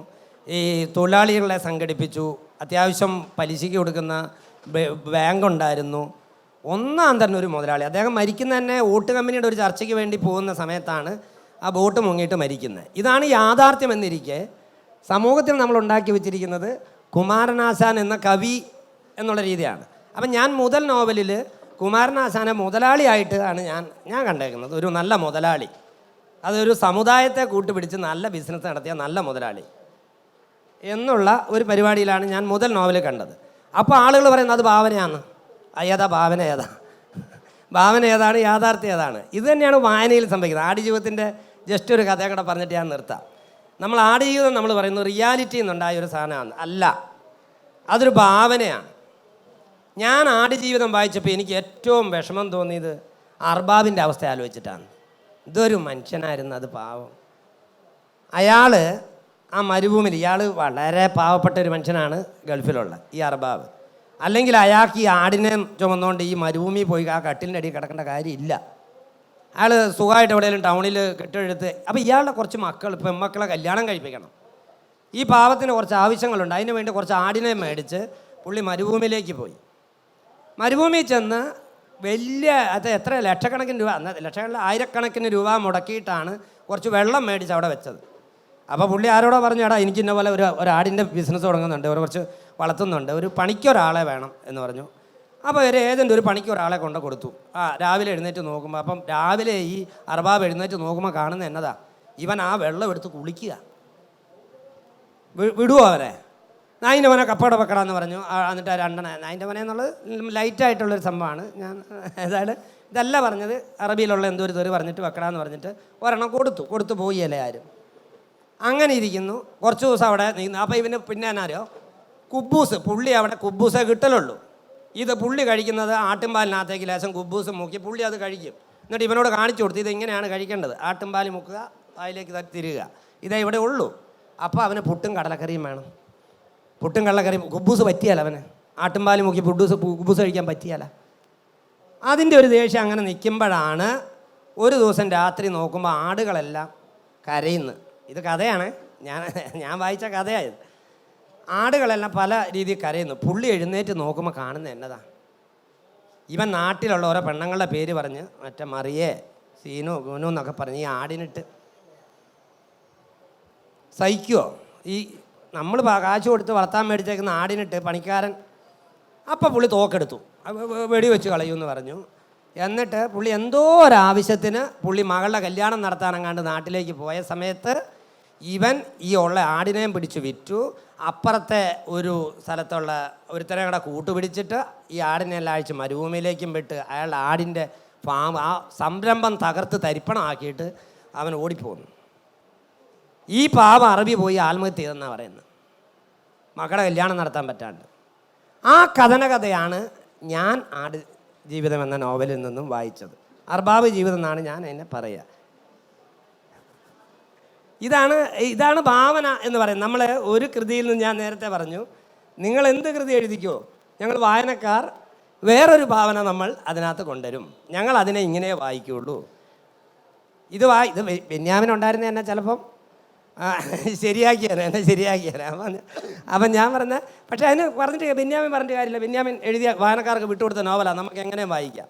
ഈ തൊഴിലാളികളെ സംഘടിപ്പിച്ചു, അത്യാവശ്യം പലിശയ്ക്ക് കൊടുക്കുന്ന ബാങ്ക് ഉണ്ടായിരുന്നു, ഒന്നാം തന്നെ ഒരു മുതലാളി. അദ്ദേഹം മരിക്കുന്ന തന്നെ ഓട്ട് കമ്പനിയുടെ ഒരു ചർച്ചയ്ക്ക് വേണ്ടി പോകുന്ന സമയത്താണ് ആ ബോട്ട് മുങ്ങിയിട്ട് മരിക്കുന്നത്. ഇതാണ് യാഥാർത്ഥ്യം എന്നിരിക്കെ സമൂഹത്തിൽ നമ്മൾ ഉണ്ടാക്കി വെച്ചിരിക്കുന്നത് കുമാരനാശാൻ എന്ന കവി എന്നുള്ള രീതിയാണ്. അപ്പം ഞാൻ മുതൽ നോവലിൽ കുമാരനാശാനെ മുതലാളിയായിട്ട് ആണ് ഞാൻ കണ്ടേക്കുന്നത്. ഒരു നല്ല മുതലാളി, അതൊരു സമുദായത്തെ കൂട്ടുപിടിച്ച് നല്ല ബിസിനസ് നടത്തിയ നല്ല മുതലാളി എന്നുള്ള ഒരു പരിപാടിയിലാണ് ഞാൻ മുതൽ നോവൽ കണ്ടത്. അപ്പോൾ ആളുകൾ പറയുന്നത് അത് ഭാവനയാണ്. ഏതാ ഭാവന, ഭാവന ഏതാണ്, യാഥാർത്ഥ്യം ഏതാണ്? ഇത് തന്നെയാണ് വായനയിൽ സംഭവിക്കുന്നത്. ആടുജീവിതത്തിൻ്റെ ജസ്റ്റ് ഒരു കഥയും കൂടെ പറഞ്ഞിട്ട് ഞാൻ നിർത്താം. നമ്മൾ ആടുജീവിതം നമ്മൾ പറയുന്നത് റിയാലിറ്റി എന്നുണ്ടായ ഒരു സാധനമാണ്, അല്ല, അതൊരു ഭാവനയാണ്. ഞാൻ ആടുജീവിതം വായിച്ചപ്പോൾ എനിക്ക് ഏറ്റവും വിഷമം തോന്നിയത് അർബാബിൻ്റെ അവസ്ഥ ആലോചിച്ചിട്ടാണ്. ഇതൊരു മനുഷ്യനായിരുന്നു, അത് പാവം. അയാൾ ആ മരുഭൂമിയിൽ, ഇയാൾ വളരെ പാവപ്പെട്ട ഒരു മനുഷ്യനാണ് ഗൾഫിലുള്ള ഈ അർബാബ്. അല്ലെങ്കിൽ അയാൾക്ക് ഈ ആടിനെ ചുമന്നുകൊണ്ട് ഈ മരുഭൂമിയിൽ പോയി ആ കട്ടിലിൻ്റെ അടിയിൽ കിടക്കേണ്ട കാര്യമില്ല. അയാൾ സുഖമായിട്ട് എവിടെയെങ്കിലും ടൗണിൽ കെട്ടെടുത്ത്, അപ്പോൾ ഇയാളുടെ കുറച്ച് മക്കൾ, പെൺമക്കളെ കല്യാണം കഴിപ്പിക്കണം. ഈ പാവത്തിന് കുറച്ച് ആവശ്യങ്ങളുണ്ട്, അതിന് വേണ്ടി കുറച്ച് ആടിനെ മേടിച്ച് പുള്ളി മരുഭൂമിയിലേക്ക് പോയി. മരുഭൂമിയിൽ ചെന്ന് വലിയ, അത് എത്ര ലക്ഷക്കണക്കിന് രൂപ, ലക്ഷങ്ങളിൽ ആയിരക്കണക്കിന് രൂപ മുടക്കിയിട്ടാണ് കുറച്ച് വെള്ളം മേടിച്ച് അവിടെ വെച്ചത്. അപ്പോൾ പുള്ളി ആരോടോ പറഞ്ഞു, എടാ എനിക്ക് ഇന്ന പോലെ ഒരു ആടിൻ്റെ ബിസിനസ് തുടങ്ങുന്നുണ്ട്, കുറച്ച് വളർത്തുന്നുണ്ട്, ഒരു പണിക്കൊരാളെ വേണം എന്ന് പറഞ്ഞു. അപ്പോൾ ഒരു ഏജൻറ്റ് ഒരു പണിക്കൊരാളെ കൊണ്ട് കൊടുത്തു. രാവിലെ എഴുന്നേറ്റ് നോക്കുമ്പോൾ, അപ്പം രാവിലെ ഈ അർബാബ് എഴുന്നേറ്റ് നോക്കുമ്പോൾ കാണുന്ന എന്നതാ, ഇവൻ ആ വെള്ളം എടുത്ത് കുളിക്കുക. വിടുവോ അവനെ? നായിൻ്റെ മനെ കപ്പട വെക്കടാന്ന് പറഞ്ഞു. എന്നിട്ട് നായിൻ്റെ മന എന്നുള്ളത് ലൈറ്റായിട്ടുള്ളൊരു സംഭവമാണ്. ഞാൻ ഏതായാലും ഇതല്ല പറഞ്ഞത്, അറബിയിലുള്ള എന്തോ ഒരു തെറി പറഞ്ഞിട്ട് വെക്കടാന്ന് പറഞ്ഞിട്ട് ഒരെണ്ണം കൊടുത്തു പോയില്ലേ ആരും. അങ്ങനെ ഇരിക്കുന്നു, കുറച്ച് ദിവസം അവിടെ നീങ്ങുന്നു. അപ്പോൾ ഇവന് പിന്നെ എന്നാരോ കുബൂസ്, പുള്ളി അവിടെ കുബൂസേ കിട്ടലുള്ളൂ. ഇത് പുള്ളി കഴിക്കുന്നത് ആട്ടുംപാലിനകത്തേക്ക് ലേശം കുബൂസ് മുക്കി പുള്ളി അത് കഴിക്കും. എന്നിട്ട് ഇവനോട് കാണിച്ചു കൊടുത്ത് ഇത് ഇങ്ങനെയാണ് കഴിക്കേണ്ടത്, ആട്ടുംപാൽ മുക്കുക, അതിലേക്ക് തിരുക, ഇതേ ഇവിടെ ഉള്ളൂ. അപ്പോൾ അവന് പുട്ടും കടലക്കറിയും വേണം. പുട്ടും കടലക്കറിയും, കുബൂസ് പറ്റിയാല അവന്, ആട്ടുംപാൽ മുക്കി കുബൂസ് കഴിക്കാൻ പറ്റിയാല. അതിൻ്റെ ഒരു ദേഷ്യം അങ്ങനെ നിൽക്കുമ്പോഴാണ് ഒരു ദിവസം രാത്രി നോക്കുമ്പോൾ ആടുകളെല്ലാം കരയുന്നു. ഇത് കഥയാണ്, ഞാൻ വായിച്ച കഥയായത്. ആടുകളെല്ലാം പല രീതിയിൽ കരയുന്നു. പുള്ളി എഴുന്നേറ്റ് നോക്കുമ്പോൾ കാണുന്നത് എന്നതാ, ഇവൻ നാട്ടിലുള്ള ഓരോ പെണ്ണുങ്ങളുടെ പേര് പറഞ്ഞ്, മറ്റേ മറിയേ, സീനു, ഗുനു എന്നൊക്കെ പറഞ്ഞ് ഈ ആടിനിട്ട് സഹിക്കുമോ? ഈ നമ്മൾ കാശ് കൊടുത്ത് വളർത്താൻ മേടിച്ചേക്കുന്ന ആടിനിട്ട് പണിക്കാരൻ. അപ്പോൾ പുള്ളി തോക്കെടുത്തു, വെടിവെച്ച് കളയുമെന്ന് പറഞ്ഞു. എന്നിട്ട് പുള്ളി എന്തോ ഒരാവശ്യത്തിന് പുള്ളി മകളുടെ കല്യാണം നടത്താനെങ്ങാണ്ട് നാട്ടിലേക്ക് പോയ സമയത്ത് ഇവൻ ഈ ഉള്ള ആടിനെയും പിടിച്ച് വിറ്റു. അപ്പുറത്തെ ഒരു സ്ഥലത്തുള്ള ഒരുത്തരെ കൂടെ കൂട്ടുപിടിച്ചിട്ട് ഈ ആടിനെല്ലാം അഴിച്ച് മരുഭൂമിയിലേക്കും വിട്ട് അയാളുടെ ആടിൻ്റെ ഫാം, ആ സംരംഭം തകർത്ത് തരിപ്പണമാക്കിയിട്ട് അവൻ ഓടിപ്പോന്നു. ഈ പാവം അറബി പോയി ആത്മഹത്യ ചെയ്തെന്നാണ് പറയുന്നത്, മക്കളുടെ കല്യാണം നടത്താൻ പറ്റാണ്ട്. ആ കഥയാണ് ഞാൻ ആട് ജീവിതം എന്ന നോവലിൽ നിന്നും വായിച്ചത്. അർബാബ് ജീവിതം എന്നാണ് ഞാൻ എന്നെ പറയുക. ഇതാണ് ഭാവന എന്ന് പറയുന്നത്. നമ്മൾ ഒരു കൃതിയിൽ നിന്ന്, ഞാൻ നേരത്തെ പറഞ്ഞു, നിങ്ങൾ എന്ത് കൃതി എഴുതിക്കോ, ഞങ്ങൾ വായനക്കാർ വേറൊരു ഭാവന നമ്മൾ അതിനകത്ത് കൊണ്ടുവരും, ഞങ്ങൾ അതിനെ ഇങ്ങനെ വായിക്കുള്ളൂ. ഇത് ബെന്യാമിനുണ്ടായിരുന്ന എന്നെ ചിലപ്പം ശരിയാക്കിയാലേ അപ്പം ഞാൻ പറഞ്ഞ, പക്ഷേ അതിന് പറഞ്ഞിട്ട് ബെന്യാമിൻ പറഞ്ഞിട്ട് കാര്യമില്ല. ബെന്യാമിൻ എഴുതിയ വായനക്കാർക്ക് വിട്ടുകൊടുത്ത നോവലാണ്, നമുക്ക് എങ്ങനെയും വായിക്കാം.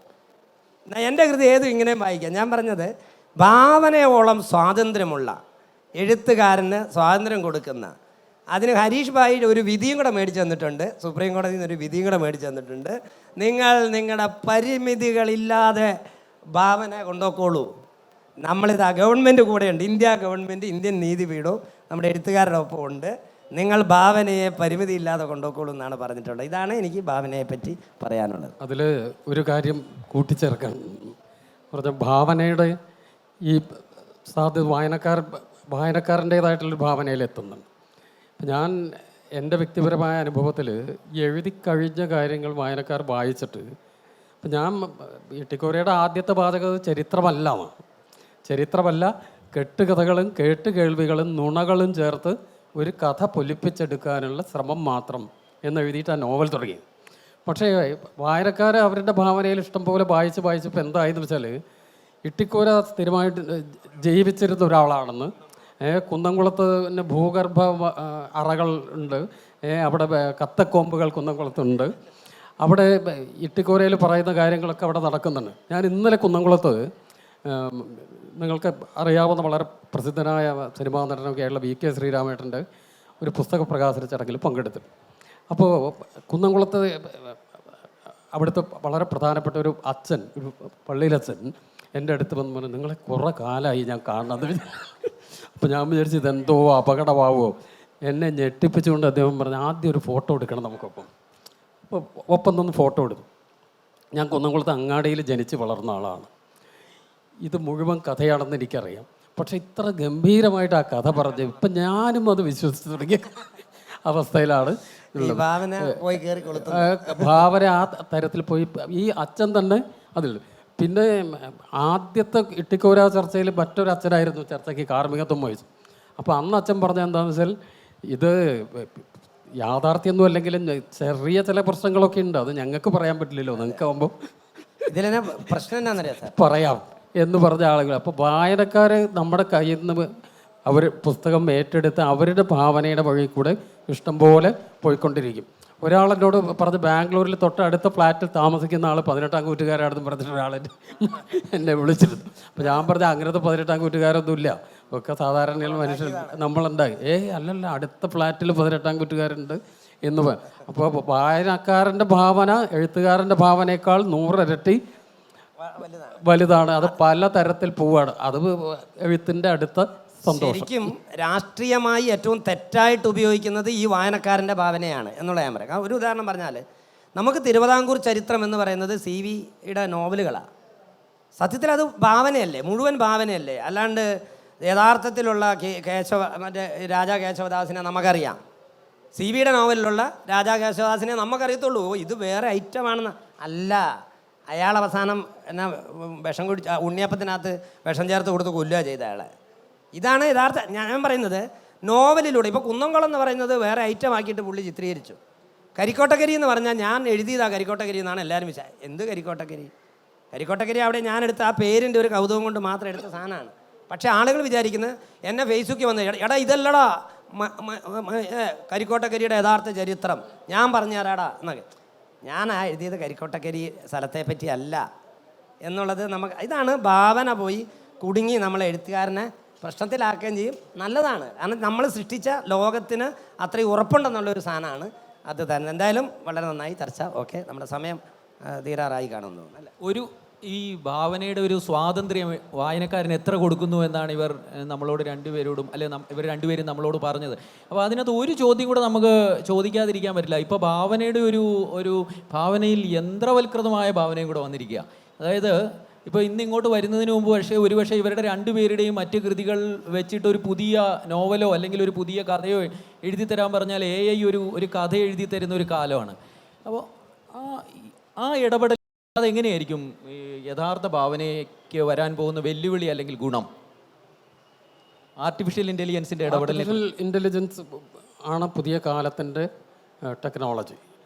എൻ്റെ കൃതി ഏതും ഇങ്ങനെയും വായിക്കാം. ഞാൻ പറഞ്ഞത് ഭാവനയോളം സ്വാതന്ത്ര്യമുള്ള എഴുത്തുകാരന് സ്വാതന്ത്ര്യം കൊടുക്കുന്ന, അതിന് ഹരീഷ് ഭായിയുടെ ഒരു വിധിയും കൂടെ മേടിച്ച് തന്നിട്ടുണ്ട്, സുപ്രീം കോടതിയിൽ നിന്ന് ഒരു വിധിയും കൂടെ മേടിച്ച് തന്നിട്ടുണ്ട്. നിങ്ങൾ നിങ്ങളുടെ പരിമിതികളില്ലാതെ ഭാവന കൊണ്ടുപോയിക്കോളൂ. നമ്മളിതാ ഗവൺമെൻറ് കൂടെയുണ്ട്, ഇന്ത്യ ഗവൺമെൻറ്, ഇന്ത്യൻ നീതിപീഠവും നമ്മുടെ എഴുത്തുകാരുടെ ഒപ്പം ഉണ്ട്. നിങ്ങൾ ഭാവനയെ പരിമിതിയില്ലാതെ കൊണ്ടുപോയിക്കോളൂ എന്നാണ് പറഞ്ഞിട്ടുള്ളത്. ഇതാണ് എനിക്ക് ഭാവനയെ പറ്റി പറയാനുള്ളത്.
അതിൽ ഒരു കാര്യം കൂട്ടിച്ചേർക്കാൻ പറഞ്ഞ ഭാവനയുടെ ഈ സാധ്യത വായനക്കാരൻ്റേതായിട്ടുള്ളൊരു ഭാവനയിലെത്തുന്നുണ്ട്. ഞാൻ എൻ്റെ വ്യക്തിപരമായ അനുഭവത്തിൽ എഴുതി കഴിഞ്ഞ കാര്യങ്ങൾ വായനക്കാർ വായിച്ചിട്ട് ഇപ്പം ഞാൻ ഇട്ടിക്കോരയുടെ ആദ്യത്തെ വാചകം ചരിത്രമല്ല, കെട്ടുകഥകളും കേട്ടുകേൾവികളും നുണകളും ചേർത്ത് ഒരു കഥ പൊലിപ്പിച്ചെടുക്കാനുള്ള ശ്രമം മാത്രം എന്നെഴുതിയിട്ട് ആ നോവൽ തുടങ്ങി. പക്ഷേ വായനക്കാർ അവരുടെ ഭാവനയിൽ ഇഷ്ടം പോലെ വായിച്ചപ്പോൾ എന്തായെന്ന് വെച്ചാൽ ഇട്ടിക്കോര സ്ഥിരമായിട്ട് ജീവിച്ചിരുന്ന ഒരാളാണെന്ന്, കുന്നംകുളത്ത് ഭൂഗർഭ അറകൾ ഉണ്ട്, അവിടെ കത്തക്കോമ്പുകൾ കുന്നംകുളത്തുണ്ട്, അവിടെ ഇട്ടിക്കോരയിൽ പറയുന്ന കാര്യങ്ങളൊക്കെ അവിടെ നടക്കുന്നുണ്ട്. ഞാൻ ഇന്നലെ കുന്നംകുളത്ത് നിങ്ങൾക്ക് അറിയാവുന്ന വളരെ പ്രസിദ്ധനായ സിനിമാ നടനൊക്കെയായുള്ള VK ശ്രീരാമേട്ടൻ്റെ ഒരു പുസ്തക പ്രകാശന ചടങ്ങിൽ പങ്കെടുത്തു. അപ്പോൾ കുന്നംകുളത്ത് അവിടുത്തെ വളരെ പ്രധാനപ്പെട്ട ഒരു അച്ഛൻ, ഒരു പള്ളിയിലച്ഛൻ എൻ്റെ അടുത്ത് വന്ന് പറഞ്ഞു, നിങ്ങളെ കുറേ കാലമായി ഞാൻ കാണുന്നത്. അപ്പോൾ ഞാൻ വിചാരിച്ചു ഇതെന്തോ അപകടമാവോ. എന്നെ ഞെട്ടിപ്പിച്ചുകൊണ്ട് അദ്ദേഹം പറഞ്ഞു, ആദ്യം ഒരു ഫോട്ടോ എടുക്കണം നമുക്കൊപ്പം. അപ്പോൾ ഒപ്പം നിന്ന് ഫോട്ടോ എടുത്തു. ഞാൻ കുന്നംകുളത്ത് അങ്ങാടിയിൽ ജനിച്ച് വളർന്ന ആളാണ്. ഇത് മുഴുവൻ കഥയാണെന്ന് എനിക്കറിയാം. പക്ഷെ ഇത്ര ഗംഭീരമായിട്ട് ആ കഥ പറഞ്ഞ് ഇപ്പം ഞാനും അത് വിശ്വസിച്ച് തുടങ്ങിയ അവസ്ഥയിലാണ് ഭാവന ആ തരത്തിൽ പോയി. ഈ അച്ഛൻ തന്നെ അതിൽ പിന്നെ ആദ്യത്തെ ഇട്ടിക്കോര ചർച്ചയിൽ മറ്റൊരു അച്ഛനായിരുന്നു ചർച്ചയ്ക്ക് കാർമ്മികത്വം വഹിച്ചു. അപ്പോൾ അന്ന് അച്ഛൻ പറഞ്ഞ എന്താണെന്ന് വെച്ചാൽ ഇത് യാഥാർത്ഥ്യമൊന്നും അല്ലെങ്കിലും ചെറിയ ചില പ്രശ്നങ്ങളൊക്കെ ഉണ്ട്, അത് ഞങ്ങൾക്ക് പറയാൻ പറ്റില്ലല്ലോ, നിങ്ങൾക്ക് ആകുമ്പോൾ
ഇതിലെ പ്രശ്നം എന്താണെന്നറിയാം സാർ,
പറയാം എന്ന് പറഞ്ഞ ആളുകൾ. അപ്പോൾ വായനക്കാർ നമ്മുടെ കയ്യിൽ നിന്ന് അവർ പുസ്തകം ഏറ്റെടുത്ത് അവരുടെ ഭാവനയുടെ വഴി കൂടെ ഇഷ്ടംപോലെ പോയിക്കൊണ്ടിരിക്കും. ഒരാളെന്നോട് പറഞ്ഞ് ബാംഗ്ലൂരിൽ തൊട്ടടുത്ത ഫ്ലാറ്റിൽ താമസിക്കുന്ന ആൾ 18-ാം കൂറ്റുകാരാണെന്ന് പറഞ്ഞിട്ട് ഒരാൾ എന്നെ വിളിച്ചിരുന്നു. അപ്പോൾ ഞാൻ പറഞ്ഞ അങ്ങനത്തെ 18-ാം കൂറ്റുകാരൊന്നുമില്ല, ഒക്കെ സാധാരണ മനുഷ്യർ നമ്മളുണ്ടായി. അല്ലല്ല, അടുത്ത ഫ്ലാറ്റിൽ 18-ാം കൂറ്റുകാരുണ്ട് എന്ന് അപ്പോൾ വായനക്കാരൻ്റെ ഭാവന എഴുത്തുകാരൻ്റെ ഭാവനയേക്കാൾ 100 ഇരട്ടി വലുതാണ്. അത് പല തരത്തിൽ പോവാണ്. അത് എഴുത്തിൻ്റെ അടുത്ത സന്തോഷം.
ശരിക്കും രാഷ്ട്രീയമായി ഏറ്റവും തെറ്റായിട്ട് ഉപയോഗിക്കുന്നത് ഈ വായനക്കാരൻ്റെ ഭാവനയാണ് എന്നുള്ള ഞാൻ പറയാം. ഒരു ഉദാഹരണം പറഞ്ഞാൽ, നമുക്ക് തിരുവിതാംകൂർ ചരിത്രം എന്ന് പറയുന്നത് CVയുടെ നോവലുകളാണ്. സത്യത്തിൽ അത് ഭാവനയല്ലേ, മുഴുവൻ ഭാവനയല്ലേ. അല്ലാണ്ട് യഥാർത്ഥത്തിലുള്ള മറ്റേ രാജാ കേശവദാസിനെ നമുക്കറിയാം, CVയുടെ നോവലിലുള്ള രാജാ കേശവദാസിനെ നമുക്കറിയത്തുള്ളൂ. ഇത് വേറെ ഐറ്റമാണെന്ന് അല്ല. അയാൾ അവസാനം എന്നാ വിഷം കുടിച്ച് ഉണ്ണിയപ്പത്തിനകത്ത് വിഷം ചേർത്ത് കൊടുത്ത് കൊല്ലുക ചെയ്ത അയാളെ. ഇതാണ് യഥാർത്ഥ ഞാൻ പറയുന്നത്. നോവലിലൂടെ ഇപ്പോൾ കുന്നംകുളം എന്ന് പറയുന്നത് വേറെ ഐറ്റം ആക്കിയിട്ട് പുള്ളി ചിത്രീകരിച്ചു. കരിക്കോട്ടക്കരി എന്ന് പറഞ്ഞാൽ ഞാൻ എഴുതിയതാണ് കരിക്കോട്ടക്കരി എന്നാണ് എല്ലാവരും എന്ത് കരിക്കോട്ടക്കരി അവിടെ ഞാൻ എടുത്ത ആ പേരിൻ്റെ ഒരു കൗതുകം കൊണ്ട് മാത്രം എടുത്ത സാധനമാണ്. പക്ഷേ ആളുകൾ വിചാരിക്കുന്നത് എന്നെ ഫേസ്ബുക്കിൽ വന്ന് എടാ ഇതല്ലടാ കരിക്കോട്ടക്കരിയുടെ യഥാർത്ഥ ചരിത്രം, ഞാൻ പറഞ്ഞു തരാടാ എന്നൊക്കെ. ഞാൻ എഴുതിയത് കരിക്കോട്ടക്കരി സ്ഥലത്തെ പറ്റി അല്ല എന്നുള്ളത് നമുക്ക് ഇതാണ് ഭാവന പോയി കുടുങ്ങി നമ്മളെ എഴുത്തുകാരനെ പ്രശ്നത്തിലാക്കുകയും ചെയ്യും. നല്ലതാണ്, കാരണം നമ്മൾ സൃഷ്ടിച്ച ലോകത്തിന് അത്രയും ഉറപ്പുണ്ടെന്നുള്ളൊരു സാധനമാണ് അത് തന്നെ. എന്തായാലും വളരെ നന്നായി ചർച്ച. ഓക്കെ, നമ്മുടെ സമയം തീരാറായി കാണുന്നു അല്ലേ.
ഒരു ഈ ഭാവനയുടെ ഒരു സ്വാതന്ത്ര്യം വായനക്കാരന് എത്ര കൊടുക്കുന്നു എന്നാണ് ഇവർ നമ്മളോട് രണ്ടുപേരോടും ഇവർ രണ്ടുപേരും നമ്മളോട് പറഞ്ഞത്. അപ്പോൾ അതിനകത്ത് ഒരു ചോദ്യം കൂടെ നമുക്ക് ചോദിക്കാതിരിക്കാൻ പറ്റില്ല. ഇപ്പോൾ ഭാവനയുടെ ഒരു ഭാവനയിൽ യന്ത്രവൽകൃതമായ ഭാവനയും കൂടെ വന്നിരിക്കുക. അതായത് ഇപ്പോൾ ഇങ്ങോട്ട് വരുന്നതിന് മുമ്പ് ഒരുപക്ഷെ ഇവരുടെ രണ്ടുപേരുടെയും മറ്റ് കൃതികൾ വെച്ചിട്ട് ഒരു പുതിയ നോവലോ അല്ലെങ്കിൽ ഒരു പുതിയ കഥയോ എഴുതി തരാൻ പറഞ്ഞാൽ AI ഒരു കഥ എഴുതി തരുന്ന ഒരു കാലമാണ്. അപ്പോൾ ആ ഇടപെടൽ അതെങ്ങനെയായിരിക്കും യഥാർത്ഥ ഭാവനയ്ക്ക് വരാൻ പോകുന്ന വെല്ലുവിളി അല്ലെങ്കിൽ ഗുണം? ആർട്ടിഫിഷ്യൽ ഇൻ്റലിജൻസിൻ്റെ ഇടപെടൽ.
ഇൻ്റലിജൻസ് ആണ് പുതിയ കാലത്തിൻ്റെ ടെക്നോളജി.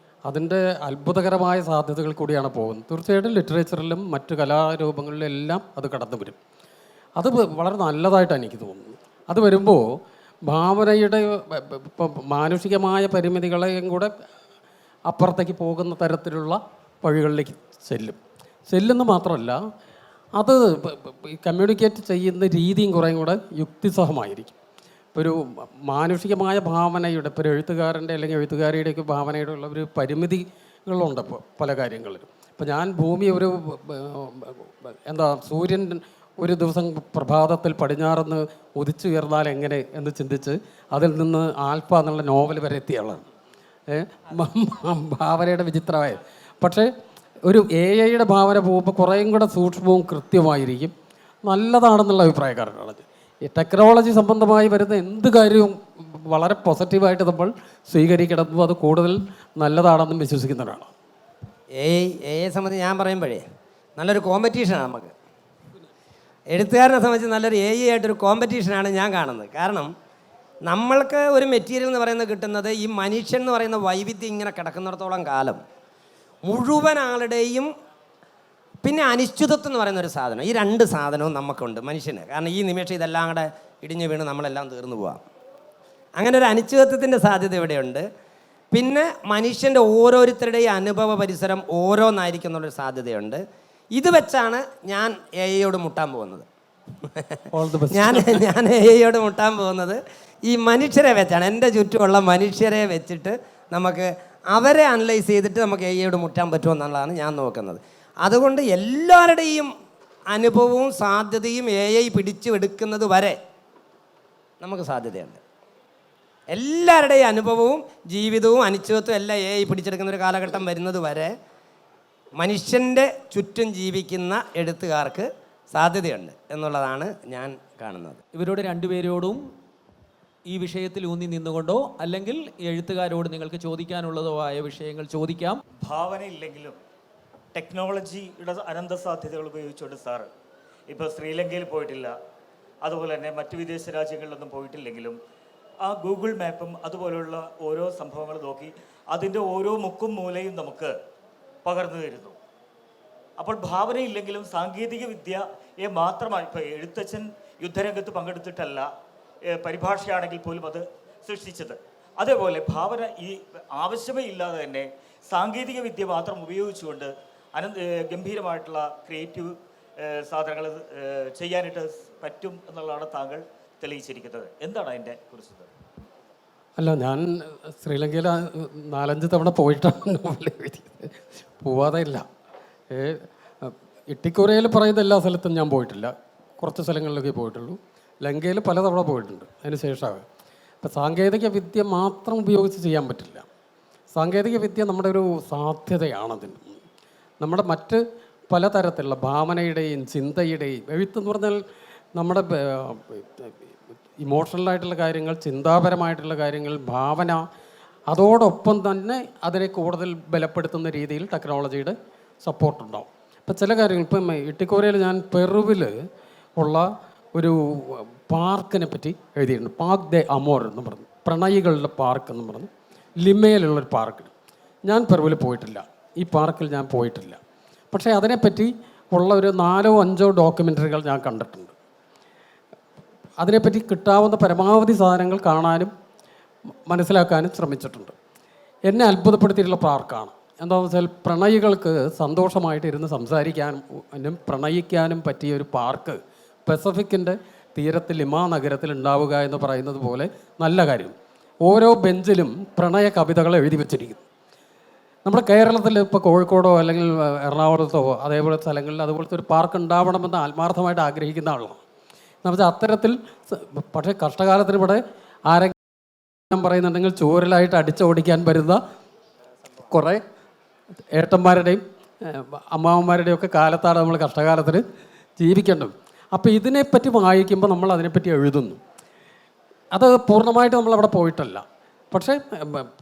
അതിൻ്റെ അത്ഭുതകരമായ സാധ്യതകൾ കൂടിയാണ് പോകുന്നത്. തീർച്ചയായിട്ടും ലിറ്ററേച്ചറിലും മറ്റു കലാരൂപങ്ങളിലും എല്ലാം അത് കടന്നു വരും. അത് വളരെ നല്ലതായിട്ടാണ് എനിക്ക് തോന്നുന്നത്. അത് വരുമ്പോൾ ഭാവനയുടെ ഇപ്പം മാനുഷികമായ പരിമിതികളെയും കൂടെ അപ്പുറത്തേക്ക് പോകുന്ന തരത്തിലുള്ള വഴികളിലേക്ക് ചെല്ലുന്ന മാത്രമല്ല, അത് കമ്മ്യൂണിക്കേറ്റ് ചെയ്യുന്ന രീതിയും കുറേയും കൂടെ യുക്തിസഹമായിരിക്കും. ഇപ്പോൾ ഒരു മാനുഷികമായ ഭാവനയുടെ, ഇപ്പോൾ ഒരു എഴുത്തുകാരൻ്റെ അല്ലെങ്കിൽ എഴുത്തുകാരിയുടെയൊക്കെ ഭാവനയുടെ ഉള്ള ഒരു പരിമിതികളുണ്ട് ഇപ്പോൾ പല കാര്യങ്ങളിലും. ഇപ്പം ഞാൻ ഭൂമി ഒരു എന്താ സൂര്യൻ ഒരു ദിവസം പ്രഭാതത്തിൽ പടിഞ്ഞാറെന്ന് ഉദിച്ചുയർന്നാൽ എങ്ങനെ എന്ന് ചിന്തിച്ച് അതിൽ നിന്ന് ആൽഫ എന്നുള്ള നോവൽ വരെ എത്തിയ ആളാണ്. ഭാവനയുടെ വിചിത്രമായ. പക്ഷേ ഒരു AI-യുടെ ഭാവന പോകുമ്പോൾ കുറേയും കൂടെ സൂക്ഷ്മവും കൃത്യമായിരിക്കും. നല്ലതാണെന്നുള്ള അഭിപ്രായക്കാരനാണ്. ഈ ടെക്നോളജി സംബന്ധമായി വരുന്ന എന്ത് കാര്യവും വളരെ പോസിറ്റീവായിട്ട് നമ്മൾ സ്വീകരിക്കണം. അത് കൂടുതൽ നല്ലതാണെന്നും വിശ്വസിക്കുന്നവരാണ്.
എയെ സംബന്ധിച്ച് ഞാൻ പറയുമ്പോഴേ നല്ലൊരു കോമ്പറ്റീഷനാണ് നമുക്ക്. എഴുത്തുകാരനെ സംബന്ധിച്ച് നല്ലൊരു ആയിട്ടൊരു കോമ്പറ്റീഷനാണ് ഞാൻ കാണുന്നത്. കാരണം നമ്മൾക്ക് ഒരു മെറ്റീരിയൽ എന്ന് പറയുന്നത് കിട്ടുന്നത് ഈ മനുഷ്യൻ എന്ന് പറയുന്ന വൈവിധ്യം ഇങ്ങനെ കിടക്കുന്നിടത്തോളം കാലം മുഴുവൻ ആളുടെയും പിന്നെ അനിശ്ചിതത്വം എന്ന് പറയുന്ന ഒരു സാധനം, ഈ രണ്ട് സാധനവും നമുക്കുണ്ട് മനുഷ്യന്. കാരണം ഈ നിമിഷം ഇതെല്ലാം കൂടെ ഇടിഞ്ഞു വീണ് നമ്മളെല്ലാം തീർന്നു പോവാം. അങ്ങനെ ഒരു അനിശ്ചിതത്വത്തിൻ്റെ സാധ്യത ഇവിടെയുണ്ട്. പിന്നെ മനുഷ്യൻ്റെ ഓരോരുത്തരുടെയും അനുഭവ പരിസരം ഓരോന്നായിരിക്കും എന്നുള്ളൊരു സാധ്യതയുണ്ട്. ഇത് വെച്ചാണ് ഞാൻ AI-യോട് മുട്ടാൻ പോകുന്നത്. ഞാൻ AI-യോട് മുട്ടാൻ പോകുന്നത് ഈ മനുഷ്യരെ വെച്ചാണ്. എൻ്റെ ചുറ്റുമുള്ള മനുഷ്യരെ വെച്ചിട്ട് നമുക്ക് അവരെ അനലൈസ് ചെയ്തിട്ട് നമുക്ക് AI-യോട് മുട്ടാൻ പറ്റുമെന്നുള്ളതാണ് ഞാൻ നോക്കുന്നത്. അതുകൊണ്ട് എല്ലാവരുടെയും അനുഭവവും സാധ്യതയും AI പിടിച്ചു എടുക്കുന്നത് വരെ നമുക്ക് സാധ്യതയുണ്ട്. എല്ലാവരുടെയും അനുഭവവും ജീവിതവും അനിശ്ചിതത്വവും എല്ലാം AI പിടിച്ചെടുക്കുന്ന ഒരു കാലഘട്ടം വരുന്നത് വരെ മനുഷ്യൻ്റെ ചുറ്റും ജീവിക്കുന്ന എഴുത്തുകാർക്ക് സാധ്യതയുണ്ട് എന്നുള്ളതാണ് ഞാൻ കാണുന്നത്.
ഇവരോട് രണ്ടുപേരോടും ഈ വിഷയത്തിൽ ഊന്നി നിന്നുകൊണ്ടോ അല്ലെങ്കിൽ എഴുത്തുകാരോട് നിങ്ങൾക്ക് ചോദിക്കാനുള്ളതോ ആയ വിഷയങ്ങൾ ചോദിക്കാം.
ഭാവനയില്ലെങ്കിലും ടെക്നോളജിയുടെ അനന്ത സാധ്യതകൾ ഉപയോഗിച്ചുകൊണ്ട് സാറ് ഇപ്പോൾ ശ്രീലങ്കയിൽ പോയിട്ടില്ല, അതുപോലെ തന്നെ മറ്റ് വിദേശ രാജ്യങ്ങളിലൊന്നും പോയിട്ടില്ലെങ്കിലും ആ ഗൂഗിൾ മാപ്പും അതുപോലുള്ള ഓരോ സംഭവങ്ങൾ നോക്കി അതിൻ്റെ ഓരോ മുക്കും മൂലയും നമുക്ക് പകർന്നു തരുന്നു. അപ്പോൾ ഭാവനയില്ലെങ്കിലും സാങ്കേതിക വിദ്യയെ മാത്രമാണ്. ഇപ്പോൾ എഴുത്തച്ഛൻ യുദ്ധരംഗത്ത് പങ്കെടുത്തിട്ടല്ല പരിഭാഷയാണെങ്കിൽ പോലും അത് സൃഷ്ടിച്ചത്. അതേപോലെ ഭാവന ഈ ആവശ്യമേ ഇല്ലാതെ തന്നെ സാങ്കേതിക വിദ്യ മാത്രം ഉപയോഗിച്ചുകൊണ്ട് ഗംഭീരമായിട്ടുള്ള ക്രിയേറ്റീവ് സാധനങ്ങൾ ചെയ്യാനായിട്ട് പറ്റും എന്നുള്ളതാണ് താങ്കൾ തെളിയിച്ചിരിക്കുന്നത്. എന്താണ് അതിൻ്റെ കുറിച്ച്?
അല്ല, ഞാൻ ശ്രീലങ്കയിൽ 4-5 തവണ പോയിട്ടാണ് നോവൽ എഴുതിയത്. പോവാതെ ഇല്ല. ഇട്ടിക്കോരയിൽ പറയുന്ന എല്ലാ സ്ഥലത്തും ഞാൻ പോയിട്ടില്ല. കുറച്ച് സ്ഥലങ്ങളിലൊക്കെ പോയിട്ടുള്ളൂ. ലങ്കയിൽ പലതവണ പോയിട്ടുണ്ട്. അതിന് ശേഷമാണ്. ഇപ്പം സാങ്കേതിക വിദ്യ മാത്രം ഉപയോഗിച്ച് ചെയ്യാൻ പറ്റില്ല. സാങ്കേതിക വിദ്യ നമ്മുടെ ഒരു സാധ്യതയാണതിന്. നമ്മുടെ മറ്റ് പലതരത്തിലുള്ള ഭാവനയുടെയും ചിന്തയുടെയും എഴുത്തെന്ന് പറഞ്ഞാൽ നമ്മുടെ ഇമോഷണലായിട്ടുള്ള കാര്യങ്ങൾ, ചിന്താപരമായിട്ടുള്ള കാര്യങ്ങൾ, ഭാവന, അതോടൊപ്പം തന്നെ അതിനെ കൂടുതൽ ബലപ്പെടുത്തുന്ന രീതിയിൽ ടെക്നോളജിയുടെ സപ്പോർട്ടുണ്ടാവും. ഇപ്പം ചില കാര്യങ്ങൾ ഇപ്പം ഇട്ടിക്കോരയിൽ ഞാൻ പെറുവിൽ ഉള്ള ഒരു പാർക്കിനെ പറ്റി എഴുതിയിട്ടുണ്ട്. പാർക്ക് ദെ അമോർ എന്ന് പറഞ്ഞു, പ്രണയികളുടെ പാർക്ക് എന്ന് പറഞ്ഞു, ലിമയിലുള്ളൊരു പാർക്ക്. ഞാൻ പെറുവിൽ പോയിട്ടില്ല, ഈ പാർക്കിൽ ഞാൻ പോയിട്ടില്ല. പക്ഷേ അതിനെപ്പറ്റി ഉള്ള ഒരു 4-5 ഡോക്യുമെൻ്ററികൾ ഞാൻ കണ്ടിട്ടുണ്ട്. അതിനെപ്പറ്റി കിട്ടാവുന്ന പരമാവധി സാധനങ്ങൾ കാണാനും മനസ്സിലാക്കാനും ശ്രമിച്ചിട്ടുണ്ട്. എന്നെ അത്ഭുതപ്പെടുത്തിയിട്ടുള്ള പാർക്കാണ്. എന്താണെന്ന് വെച്ചാൽ പ്രണയികൾക്ക് സന്തോഷമായിട്ട് ഇരുന്ന് സംസാരിക്കാനും പ്രണയിക്കാനും പറ്റിയ ഒരു പാർക്ക് പസഫിക്കിൻ്റെ തീരത്ത് ലിമാ നഗരത്തിൽ ഉണ്ടാവുക എന്ന് പറയുന്നത് പോലെ നല്ല കാര്യം. ഓരോ ബെഞ്ചിലും പ്രണയ കവിതകൾ എഴുതി വച്ചിരിക്കുന്നു. നമ്മുടെ കേരളത്തിൽ ഇപ്പോൾ കോഴിക്കോടോ അല്ലെങ്കിൽ എറണാകുളത്തോ അതേപോലെ സ്ഥലങ്ങളിൽ അതുപോലത്തെ ഒരു പാർക്ക് ഉണ്ടാവണമെന്ന് ആത്മാർത്ഥമായിട്ട് ആഗ്രഹിക്കുന്ന ആളാണ്. എന്നുവെച്ചാൽ അത്തരത്തിൽ. പക്ഷേ കഷ്ടകാലത്തിന് ഇവിടെ ആരെങ്കിലും പറയുന്നുണ്ടെങ്കിൽ ചൂരലായിട്ട് അടിച്ചോടിക്കാൻ വരുന്ന കുറേ ഏട്ടന്മാരുടെയും അമ്മാവന്മാരുടെയും ഒക്കെ കാലത്താണ് നമ്മൾ കഷ്ടകാലത്തിന് ജീവിക്കേണ്ടത്. അപ്പോൾ ഇതിനെപ്പറ്റി വായിക്കുമ്പോൾ നമ്മൾ അതിനെപ്പറ്റി എഴുതുന്നു. അത് പൂർണ്ണമായിട്ട് നമ്മളവിടെ പോയിട്ടല്ല. പക്ഷേ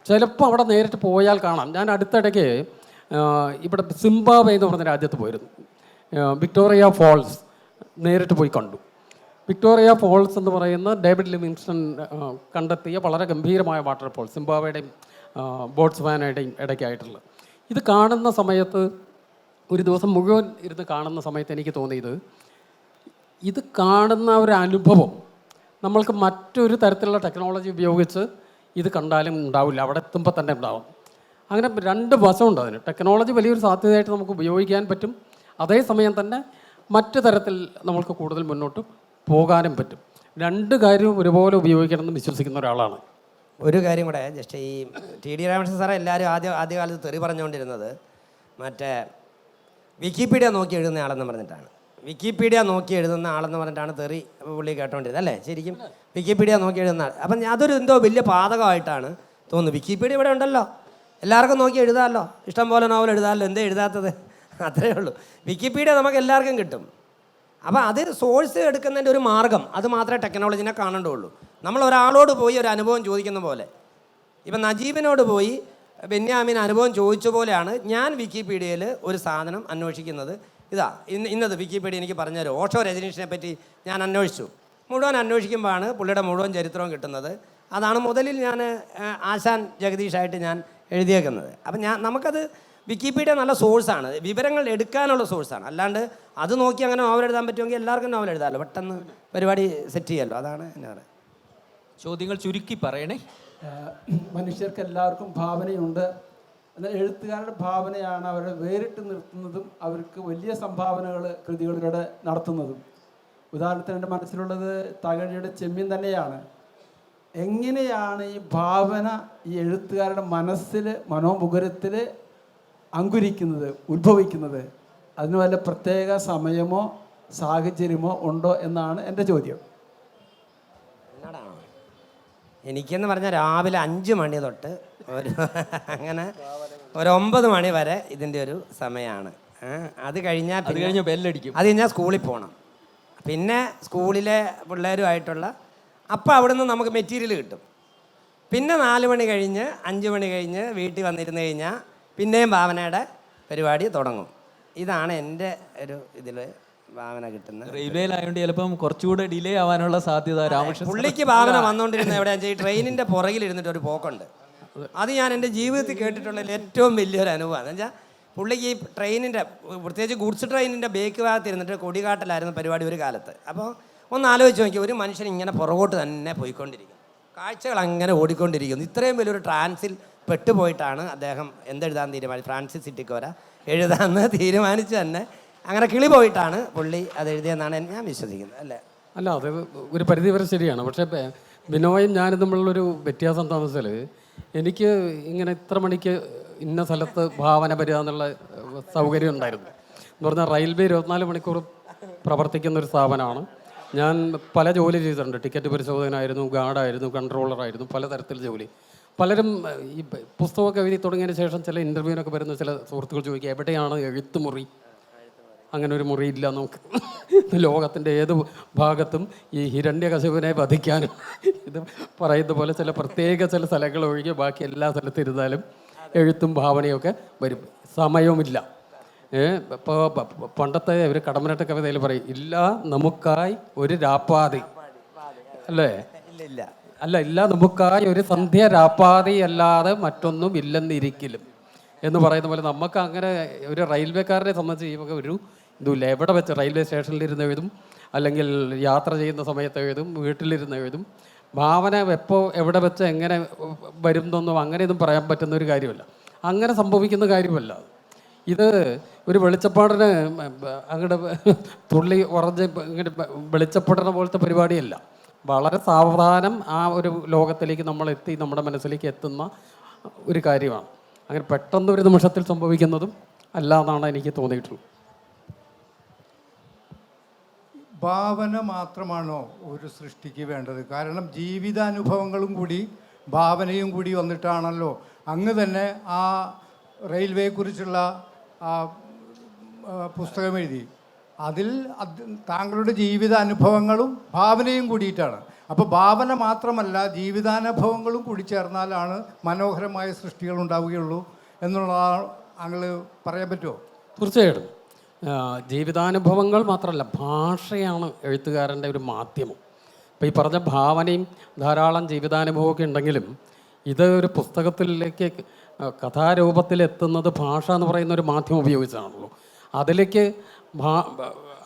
ചിലപ്പോൾ അവിടെ നേരിട്ട് പോയാൽ കാണാം. ഞാൻ അടുത്തിടയ്ക്ക് ഇവിടെ സിംബാബ്വെ എന്ന് പറഞ്ഞ രാജ്യത്ത് പോയിരുന്നു. വിക്ടോറിയ ഫോൾസ് നേരിട്ട് പോയി കണ്ടു. വിക്ടോറിയ ഫോൾസ് എന്ന് പറയുന്ന ഡേവിഡ് ലിവിങ്സ്റ്റൺ കണ്ടെത്തിയ വളരെ ഗംഭീരമായ വാട്ടർഫോൾ, സിംബാബ്വേയുടെയും ബോട്സ്വാനയുടെയും ഇടയ്ക്കായിട്ടുള്ളത്. ഇത് കാണുന്ന സമയത്ത്, ഒരു ദിവസം മുഴുവൻ ഇരുന്ന് കാണുന്ന സമയത്ത് എനിക്ക് തോന്നിയത്, ഇത് കാണുന്ന ഒരു അനുഭവം നമ്മൾക്ക് മറ്റൊരു തരത്തിലുള്ള ടെക്നോളജി ഉപയോഗിച്ച് ഇത് കണ്ടാലും ഉണ്ടാവില്ല, അവിടെ എത്തുമ്പോൾ തന്നെ ഉണ്ടാവും. അങ്ങനെ 2 വശമുണ്ട് അതിന്. ടെക്നോളജി വലിയൊരു സാധ്യതയായിട്ട് നമുക്ക് ഉപയോഗിക്കാൻ പറ്റും, അതേസമയം തന്നെ മറ്റു തരത്തിൽ നമ്മൾക്ക് കൂടുതൽ മുന്നോട്ട് പോകാനും പറ്റും. 2 കാര്യവും ഒരുപോലെ ഉപയോഗിക്കണമെന്ന് വിശ്വസിക്കുന്ന ഒരാളാണ്.
ഒരു കാര്യം കൂടെ, ജസ്റ്റ് ഈ TD രാമകൃഷ്ണൻ സാറെ എല്ലാവരും ആദ്യകാലത്ത് തെറി പറഞ്ഞുകൊണ്ടിരുന്നത് മറ്റേ വിക്കിപീഡിയ നോക്കി എഴുതുന്ന ആളെന്ന് പറഞ്ഞിട്ടാണ്. വിക്കിപീഡിയ നോക്കി എഴുതുന്ന ആളെന്ന് പറഞ്ഞിട്ടാണ് തെറി പുള്ളി കേട്ടോണ്ടിരുന്നത് അല്ലേ? ശരിക്കും വിക്കിപീഡിയ നോക്കി എഴുതുന്ന ആൾ. അപ്പം അതൊരു എന്തോ വലിയ പാതകമായിട്ടാണ് തോന്നുന്നു. വിക്കിപീഡിയ ഇവിടെ ഉണ്ടല്ലോ, എല്ലാവർക്കും നോക്കി എഴുതാമല്ലോ, ഇഷ്ടം പോലെ നോവൽ എഴുതാമല്ലോ, എന്തേ എഴുതാത്തത്? അത്രയേ ഉള്ളൂ. വിക്കിപീഡിയ നമുക്ക് എല്ലാവർക്കും കിട്ടും. അപ്പോൾ അത് സോഴ്സ് എടുക്കുന്നതിൻ്റെ ഒരു മാർഗ്ഗം, അത് മാത്രമേ ടെക്നോളജിനെ കാണേണ്ടുള്ളൂ. നമ്മൾ ഒരാളോട് പോയി ഒരു അനുഭവം ചോദിക്കുന്ന പോലെ, ഇപ്പം നജീബിനോട് പോയി ബെന്യാമിൻ അനുഭവം ചോദിച്ച പോലെയാണ് ഞാൻ വിക്കിപീഡിയയിൽ ഒരു സാധനം അന്വേഷിക്കുന്നത്. ഇന്നത് വിക്കിപീഡിയ എനിക്ക് പറഞ്ഞുതരും. ഓഷോ രജനീഷിനെ പറ്റി ഞാൻ അന്വേഷിച്ചു. മുഴുവൻ അന്വേഷിക്കുമ്പോഴാണ് പുള്ളിയുടെ മുഴുവൻ ചരിത്രവും കിട്ടുന്നത്. അതാണ് മുതലിൽ ഞാൻ ആശാൻ ജഗദീഷായിട്ട് ഞാൻ എഴുതിയേക്കുന്നത്. അപ്പം നമുക്കത് വിക്കിപീഡിയ നല്ല സോഴ്സാണ്, വിവരങ്ങൾ എടുക്കാനുള്ള സോഴ്സാണ്. അല്ലാണ്ട് അത് നോക്കി അങ്ങനെ നോവൽ എഴുതാൻ പറ്റുമെങ്കിൽ എല്ലാവർക്കും നോവൽ എഴുതാമല്ലോ, പെട്ടെന്ന് പരിപാടി സെറ്റ് ചെയ്യാമല്ലോ. അതാണ് എന്നെ പറയുന്നത്.
ചോദ്യങ്ങൾ ചുരുക്കി പറയണേ.
മനുഷ്യർക്ക് എല്ലാവർക്കും ഭാവനയുണ്ട്. എന്നാൽ എഴുത്തുകാരുടെ ഭാവനയാണ് അവരെ വേറിട്ട് നിർത്തുന്നതും അവർക്ക് വലിയ സംഭാവനകൾ കൃതികളിലൂടെ നടത്തുന്നതും. ഉദാഹരണത്തിന് എൻ്റെ മനസ്സിലുള്ളത് തകഴിയുടെ ചെമ്മീൻ തന്നെയാണ്. എങ്ങനെയാണ് ഈ ഭാവന ഈ എഴുത്തുകാരുടെ മനസ്സിൽ, മനോമുഖരത്തിൽ അങ്കുരിക്കുന്നത്, ഉത്ഭവിക്കുന്നത്? അതിന് വല്ല പ്രത്യേക സമയമോ സാഹചര്യമോ ഉണ്ടോ എന്നാണ് എൻ്റെ ചോദ്യം.
എനിക്കെന്ന് പറഞ്ഞാൽ രാവിലെ 5 മണി തൊട്ട് അങ്ങനെ ഒരു 9 മണി വരെ ഇതിൻ്റെ ഒരു സമയമാണ്. അത് കഴിഞ്ഞാൽ
ബെല്ലടിക്കും.
അത് കഴിഞ്ഞാൽ സ്കൂളിൽ പോകണം. പിന്നെ സ്കൂളിലെ പിള്ളേരുമായിട്ടുള്ള അപ്പം അവിടുന്ന് നമുക്ക് മെറ്റീരിയൽ കിട്ടും. പിന്നെ 4 മണി കഴിഞ്ഞ് 5 മണി കഴിഞ്ഞ് വീട്ടിൽ വന്നിരുന്ന് കഴിഞ്ഞാൽ പിന്നെയും ഭാവനയുടെ പരിപാടി തുടങ്ങും. ഇതാണ് എൻ്റെ ഒരു ഇതിൽ ഭാവന കിട്ടുന്നത്.
റെയിൽവേയിലായതുകൊണ്ട് ചിലപ്പം കുറച്ചുകൂടെ ഡിലേ ആവാനുള്ള സാധ്യത. രാമകൃഷ്ണൻ
പുള്ളിക്ക് ഭാവന വന്നുകൊണ്ടിരുന്നത് എവിടെയാണെന്ന് വെച്ചാൽ ഈ ട്രെയിനിൻ്റെ പുറകിലിരുന്നിട്ട് ഒരു പോക്കുണ്ട്. അത് ഞാൻ എൻ്റെ ജീവിതത്തിൽ കേട്ടിട്ടുള്ളതിൽ ഏറ്റവും വലിയൊരു അനുഭവമാണ്. എന്ന് വെച്ചാൽ പുള്ളിക്ക് ഈ ട്രെയിനിൻ്റെ, പ്രത്യേകിച്ച് ഗുഡ്സ് ട്രെയിനിൻ്റെ ബേക്ക് ഭാഗത്ത് ഇരുന്നിട്ട് കൊടികാട്ടിലായിരുന്നു പരിപാടി ഒരു കാലത്ത്. അപ്പോൾ ഒന്ന് ആലോചിച്ച് നോക്കി, ഒരു മനുഷ്യൻ ഇങ്ങനെ പുറകോട്ട് തന്നെ പോയിക്കൊണ്ടിരിക്കും, കാഴ്ചകൾ അങ്ങനെ ഓടിക്കൊണ്ടിരിക്കുന്നു. ഇത്രയും വലിയൊരു ട്രാൻസിൽ പെട്ടുപോയിട്ടാണ് അദ്ദേഹം എന്തെഴുതാൻ തീരുമാനിച്ചു, ഫ്രാൻസിസ് സിറ്റിക്കോര എഴുതാമെന്ന് തീരുമാനിച്ചു തന്നെ. അങ്ങനെ കിളി പോയിട്ടാണ് പുള്ളി അത് എഴുതിയെന്നാണ് ഞാൻ വിശ്വസിക്കുന്നത്. അല്ലേ?
അല്ല, അത് ഒരു പരിധി വരെ ശരിയാണ്. പക്ഷേ ബിനോയും ഞാനും തമ്മിലുള്ളൊരു വ്യത്യാസം എന്താണെന്ന് വെച്ചാൽ, എനിക്ക് ഇങ്ങനെ ഇത്ര മണിക്ക് ഇന്ന സ്ഥലത്ത് ഭാവന വരിക എന്നുള്ള സൗകര്യം ഉണ്ടായിരുന്നു. എന്ന് പറഞ്ഞാൽ റെയിൽവേ 24 മണിക്കൂർ പ്രവർത്തിക്കുന്ന ഒരു സ്ഥാപനമാണ്. ഞാൻ പല ജോലി ചെയ്തിട്ടുണ്ട്. ടിക്കറ്റ് പരിശോധകനായിരുന്നു, ഗാർഡായിരുന്നു, കൺട്രോളറായിരുന്നു, പലതരത്തിൽ ജോലി. പലരും ഈ പുസ്തകമൊക്കെ എഴുതി തുടങ്ങിയതിന് ശേഷം ചില ഇൻ്റർവ്യൂവിനൊക്കെ വരുന്ന ചില സുഹൃത്തുക്കൾ ചോദിക്കുക, എവിടെയാണ് എഴുത്തുമുറി? അങ്ങനെ ഒരു മുറിയില്ല നമുക്ക്. ലോകത്തിൻ്റെ ഏത് ഭാഗത്തും ഈ ഹിരണ്യകശിപനെ വധിക്കാനും ഇത് പറയുന്ന പോലെ ചില പ്രത്യേക ചില സ്ഥലങ്ങൾ ഒഴികെ ബാക്കി എല്ലാ സ്ഥലത്തും ഇരുന്നാലും എഴുത്തും ഭാവനയൊക്കെ വരും. സമയവുമില്ല. ഇപ്പോൾ പണ്ടത്തെ ഒരു കടമ്മനിട്ട കവിതയിൽ പറയും, ഇല്ല നമുക്കായി ഒരു രാപ്പാതി, അല്ലേ? ഇല്ല നമുക്കായി ഒരു സന്ധ്യ രാപ്പാതി അല്ലാതെ മറ്റൊന്നും ഇല്ലെന്നിരിക്കലും എന്ന് പറയുന്ന പോലെ നമുക്ക് അങ്ങനെ ഒരു റെയിൽവേക്കാരനെ സംബന്ധിച്ച് ഈ ഒരു ഇതുമില്ല. എവിടെ വെച്ച് റെയിൽവേ സ്റ്റേഷനിലിരുന്ന് എഴുതും, അല്ലെങ്കിൽ യാത്ര ചെയ്യുന്ന സമയത്ത് എഴുതും, വീട്ടിലിരുന്ന് എഴുതും. ഭാവന എപ്പോൾ എവിടെ വെച്ച് എങ്ങനെ വരും എന്നൊന്നും അങ്ങനെയൊന്നും പറയാൻ പറ്റുന്ന ഒരു കാര്യമല്ല. അങ്ങനെ സംഭവിക്കുന്ന കാര്യമല്ല. ഇത് ഒരു വെളിച്ചപ്പാടിന് അങ്ങോട്ട് തുള്ളി ഉറഞ്ഞ് ഇങ്ങനെ വെളിച്ചപ്പെടുന്ന പോലത്തെ പരിപാടിയല്ല. വളരെ സാവധാനം ആ ഒരു ലോകത്തിലേക്ക് നമ്മൾ എത്തി, നമ്മുടെ മനസ്സിലേക്ക് എത്തുന്ന ഒരു കാര്യമാണ്. അങ്ങനെ പെട്ടെന്ന് ഒരു നിമിഷത്തിൽ സംഭവിക്കുന്നതും അല്ല എന്നാണ് എനിക്ക് തോന്നിയിട്ടുള്ളത്.
ഭാവന മാത്രമാണോ ഒരു സൃഷ്ടിക്ക് വേണ്ടത്? കാരണം ജീവിതാനുഭവങ്ങളും കൂടി ഭാവനയും കൂടി വന്നിട്ടാണല്ലോ അങ്ങ് തന്നെ ആ റെയിൽവേയെക്കുറിച്ചുള്ള ആ പുസ്തകം എഴുതി. അതിൽ താങ്കളുടെ ജീവിതാനുഭവങ്ങളും ഭാവനയും കൂടിയിട്ടാണ്. അപ്പോൾ ഭാവന മാത്രമല്ല, ജീവിതാനുഭവങ്ങളും കൂടി ചേർന്നാലാണ് മനോഹരമായ സൃഷ്ടികൾ ഉണ്ടാവുകയുള്ളൂ എന്നുള്ളതാണ് താങ്കൾ പറയാൻ പറ്റുമോ?
തീർച്ചയായിട്ടും. ജീവിതാനുഭവങ്ങൾ മാത്രമല്ല, ഭാഷയാണ് എഴുത്തുകാരൻ്റെ ഒരു മാധ്യമം. ഇപ്പോൾ ഈ പറഞ്ഞ ഭാവനയും ധാരാളം ജീവിതാനുഭവമൊക്കെ ഉണ്ടെങ്കിലും ഇത് ഒരു പുസ്തകത്തിലേക്ക് കഥാരൂപത്തിലെത്തുന്നത് ഭാഷ എന്ന് പറയുന്ന ഒരു മാധ്യമം ഉപയോഗിച്ചാണല്ലോ. അതിലേക്ക്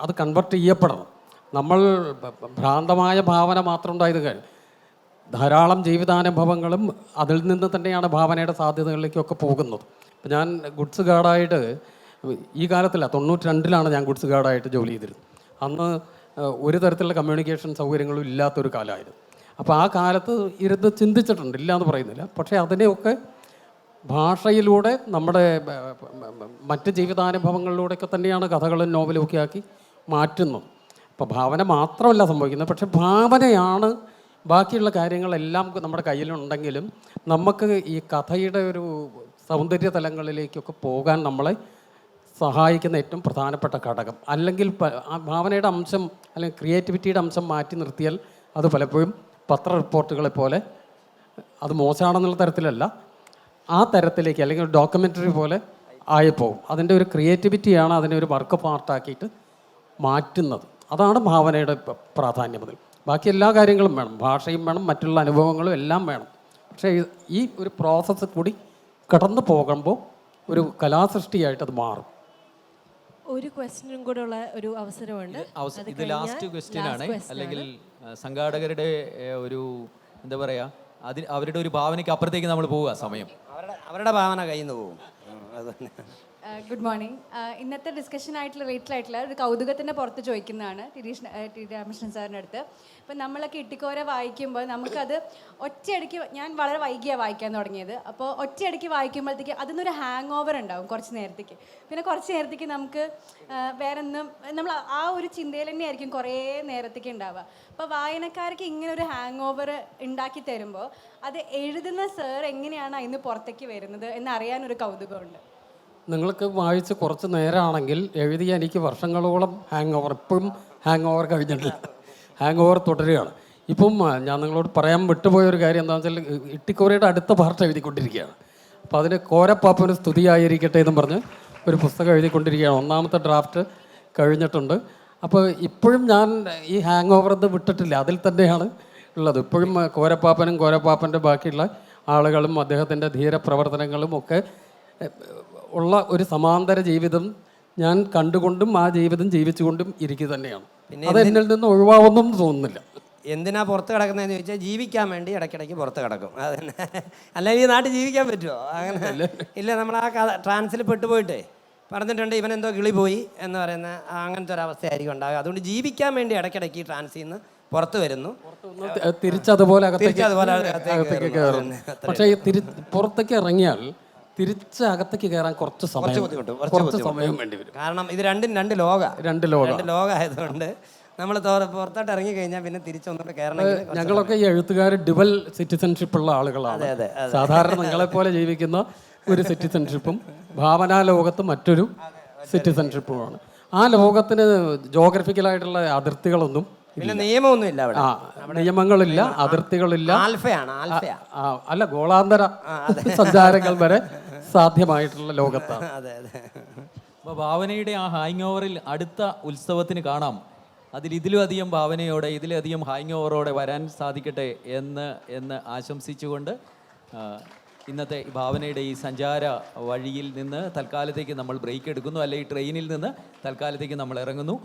അത് കൺവെർട്ട് ചെയ്യപ്പെടണം. നമ്മൾ ഭ്രാന്തമായ ഭാവന മാത്രം ഉണ്ടായത് കഴിഞ്ഞു, ധാരാളം ജീവിതാനുഭവങ്ങളും അതിൽ നിന്ന് തന്നെയാണ് ഭാവനയുടെ സാധ്യതകളിലേക്കൊക്കെ പോകുന്നത്. ഇപ്പം ഞാൻ ഗുഡ്സ് ഗാർഡായിട്ട് ഈ കാലത്തില്ല, 92-ലാണ് ഞാൻ ഗുഡ്സ് ഗാർഡായിട്ട് ജോലി ചെയ്തിരുന്നത്. അന്ന് ഒരു തരത്തിലുള്ള കമ്മ്യൂണിക്കേഷൻ സൗകര്യങ്ങളും ഇല്ലാത്തൊരു കാലമായിരുന്നു. അപ്പോൾ ആ കാലത്ത് ഇരുന്ന് ചിന്തിച്ചിട്ടുണ്ട്, ഇല്ല എന്ന് പറയുന്നില്ല. പക്ഷേ അതിനെയൊക്കെ ഭാഷയിലൂടെ നമ്മുടെ മറ്റ് ജീവിതാനുഭവങ്ങളിലൂടെയൊക്കെ തന്നെയാണ് കഥകളും നോവലും ഒക്കെ ആക്കി മാറ്റുന്നത്. അപ്പോൾ ഭാവന മാത്രമല്ല സംഭവിക്കുന്നത്, പക്ഷെ ഭാവനയാണ് ബാക്കിയുള്ള കാര്യങ്ങളെല്ലാം നമ്മുടെ കയ്യിലുണ്ടെങ്കിലും നമുക്ക് ഈ കഥയുടെ ഒരു സൗന്ദര്യ തലങ്ങളിലേക്കൊക്കെ പോകാൻ നമ്മളെ സഹായിക്കുന്ന ഏറ്റവും പ്രധാനപ്പെട്ട ഘടകം. അല്ലെങ്കിൽ ആ ഭാവനയുടെ അംശം അല്ലെങ്കിൽ ക്രിയേറ്റിവിറ്റിയുടെ അംശം മാറ്റി നിർത്തിയാൽ അത് പലപ്പോഴും പത്ര റിപ്പോർട്ടുകളെ പോലെ, അത് മോശമാണെന്നുള്ള തരത്തിലല്ല, ആ തരത്തിലേക്ക് അല്ലെങ്കിൽ ഡോക്യുമെൻ്ററി പോലെ ആയിപ്പോവും. അതിൻ്റെ ഒരു ക്രിയേറ്റിവിറ്റിയാണ് അതിനെ ഒരു വർക്ക് ഓഫ് ആർട്ടാക്കിയിട്ട് മാറ്റുന്നത്. അതാണ് ഭാവനയുടെ പ്രാധാന്യം. അതിൽ ബാക്കി എല്ലാ കാര്യങ്ങളും വേണം, ഭാഷയും വേണം, മറ്റുള്ള അനുഭവങ്ങളും എല്ലാം വേണം. പക്ഷേ ഈ ഒരു പ്രോസസ്സ് കൂടി കടന്നു പോകുമ്പോൾ ഒരു കലാസൃഷ്ടിയായിട്ട് അത് മാറും.
ഒരു ക്വസ്റ്റ്യനും കൂടെ ഉള്ള ഒരു അവസരമുണ്ട്.
ഇത് ലാസ്റ്റ് ക്വസ്റ്റ്യൻ ആണ്, അല്ലെങ്കിൽ സംഘാടകരുടെ ഒരു എന്താ പറയാ, അവരുടെ ഒരു ഭാവനയ്ക്ക് അപ്പുറത്തേക്ക് നമ്മൾ പോവുക സമയം.
അവരുടെ ഭാവന കയ്യിൽ നിന്ന് പോകും.
Good morning. ഇന്നത്തെ ഡിസ്കഷൻ ആയിട്ടുള്ള റിലേറ്റഡ് ആയിട്ടുള്ള ഒരു കൗതുകത്തിൻ്റെ പുറത്ത് ചോദിക്കുന്നതാണ് ടി രാമകൃഷ്ണൻ സാറിൻ്റെ അടുത്ത്. ഇപ്പം നമ്മളൊക്കെ ഇട്ടിക്കോര വായിക്കുമ്പോൾ നമുക്കത് ഒറ്റയടിക്ക്, ഞാൻ വളരെ വൈകിയാണ് വായിക്കാൻ തുടങ്ങിയത്, അപ്പോൾ ഒറ്റയടിക്ക് വായിക്കുമ്പോഴത്തേക്ക് അതിൽ നിന്നൊരു ഹാങ് ഓവർ ഉണ്ടാവും കുറച്ച് നേരത്തേക്ക്. പിന്നെ കുറച്ച് നേരത്തേക്ക് നമുക്ക് വേറെ ഒന്നും, നമ്മൾ ആ ഒരു ചിന്തയിൽ തന്നെ ആയിരിക്കും കുറേ നേരത്തേക്ക് ഉണ്ടാവുക. അപ്പോൾ വായനക്കാർക്ക് ഇങ്ങനെ ഒരു ഹാങ് ഓവർ ഉണ്ടാക്കി തരുമ്പോൾ അത് എഴുതുന്ന സാർ എങ്ങനെയാണ് അതിന് പുറത്തേക്ക് വരുന്നത് എന്നറിയാനൊരു കൗതുകമുണ്ട്.
നിങ്ങൾക്ക് വായിച്ച് കുറച്ച് നേരമാണെങ്കിൽ എഴുതിയ എനിക്ക് വർഷങ്ങളോളം ഹാങ് ഓവർ, ഇപ്പോഴും ഹാങ് ഓവർ കഴിഞ്ഞിട്ടില്ല, ഹാങ് ഓവർ തുടരുകയാണ്. ഇപ്പം ഞാൻ നിങ്ങളോട് പറയാൻ വിട്ടുപോയൊരു കാര്യം എന്താണെന്ന് വെച്ചാൽ, ഇട്ടിക്കോരയുടെ അടുത്ത പാർട്ട് എഴുതിക്കൊണ്ടിരിക്കുകയാണ്. അപ്പോൾ അതിന് കോരപ്പാപ്പന് സ്തുതിയായിരിക്കട്ടെ എന്നും പറഞ്ഞ് ഒരു പുസ്തകം എഴുതിക്കൊണ്ടിരിക്കുകയാണ്. ഒന്നാമത്തെ ഡ്രാഫ്റ്റ് കഴിഞ്ഞിട്ടുണ്ട്. അപ്പോൾ ഇപ്പോഴും ഞാൻ ഈ ഹാങ് ഓവർ ഇത് വിട്ടിട്ടില്ല, അതിൽ തന്നെയാണ് ഉള്ളത്. ഇപ്പോഴും കോരപ്പാപ്പനും കോരപ്പാപ്പൻ്റെ ബാക്കിയുള്ള ആളുകളും അദ്ദേഹത്തിൻ്റെ ധീരപ്രവർത്തനങ്ങളും ഒക്കെ ഉള്ള ഒരു സമാന്തര ജീവിതം ഞാൻ കണ്ടുകൊണ്ടും ആ ജീവിതം ജീവിച്ചുകൊണ്ടും ഇരിക്കുക തന്നെയാണ്. അത് എന്നിൽ നിന്ന് ഒഴിവാവുന്നും തോന്നുന്നില്ല.
എന്തിനാ പുറത്ത് കിടക്കുന്നതെന്ന് ചോദിച്ചാൽ ജീവിക്കാൻ വേണ്ടി ഇടയ്ക്കിടയ്ക്ക് പുറത്ത് കിടക്കും. അത് തന്നെ, അല്ലെങ്കിൽ ഈ നാട്ടിൽ ജീവിക്കാൻ പറ്റുമോ? അങ്ങനെ ഇല്ല. നമ്മൾ ആ കഥ ട്രാൻസിൽ പെട്ടുപോയിട്ടേ പറഞ്ഞിട്ടുണ്ട്, ഇവനെന്തോ കിളി പോയി എന്ന് പറയുന്ന അങ്ങനത്തെ ഒരു അവസ്ഥയായിരിക്കും ഉണ്ടാകുക. അതുകൊണ്ട് ജീവിക്കാൻ വേണ്ടി ഇടയ്ക്കിടയ്ക്ക് ഈ ട്രാൻസിൽ നിന്ന് പുറത്ത് വരുന്നു,
തിരിച്ചതുപോലെ അകത്തേക്ക് കയറും. പക്ഷേ പുറത്തേക്ക് ഇറങ്ങിയാൽ തിരിച്ച് അകത്തേക്ക് കയറാൻ കുറച്ച് സമയം വേണ്ടി വരും.
കാരണം ഇത് രണ്ട് ലോകമായതുകൊണ്ട് നമ്മൾ പുറത്തോട്ട് ഇറങ്ങി കഴിഞ്ഞാൽ പിന്നെ തിരിച്ചൊന്നുകൂടെ കയറണമെങ്കിൽ
ഞങ്ങളൊക്കെ ഈ എഴുത്തുകാർ ഡുവൽ സിറ്റിസൺഷിപ്പ് ഉള്ള ആളുകളാണ്. സാധാരണ നിങ്ങളെപ്പോലെ ജീവിക്കുന്ന ഒരു സിറ്റിസൺഷിപ്പും ഭാവനാ ലോകത്ത് മറ്റൊരു സിറ്റിസൺഷിപ്പുമാണ്. ആ ലോകത്തിന് ജോഗ്രഫിക്കലായിട്ടുള്ള അതിർത്തികളൊന്നും
പിന്നെ നിയമമൊന്നുമില്ല അവിടെ.
നിയമങ്ങളില്ല, അതിർത്തികളില്ല. അല്ല, ഗോളാന്തര സഞ്ചാരങ്ങൾ വരെ സാധ്യമായിട്ടുള്ള ലോകത്താണ്.
അപ്പോൾ ഭാവനയുടെ ആ ഹാങ് ഓവറിൽ അടുത്ത ഉത്സവത്തിന് കാണാം. ഇതിലും അധികം ഭാവനയോടെ, ഇതിലധികം ഹാങ് ഓവറോടെ വരാൻ സാധിക്കട്ടെ എന്ന് ആശംസിച്ചുകൊണ്ട് ഇന്നത്തെ ഭാവനയുടെ ഈ സഞ്ചാര വഴിയിൽ നിന്ന് തൽക്കാലത്തേക്ക് നമ്മൾ ബ്രേക്ക് എടുക്കുന്നു, അല്ലെങ്കിൽ ട്രെയിനിൽ നിന്ന് തൽക്കാലത്തേക്ക് നമ്മൾ ഇറങ്ങുന്നു.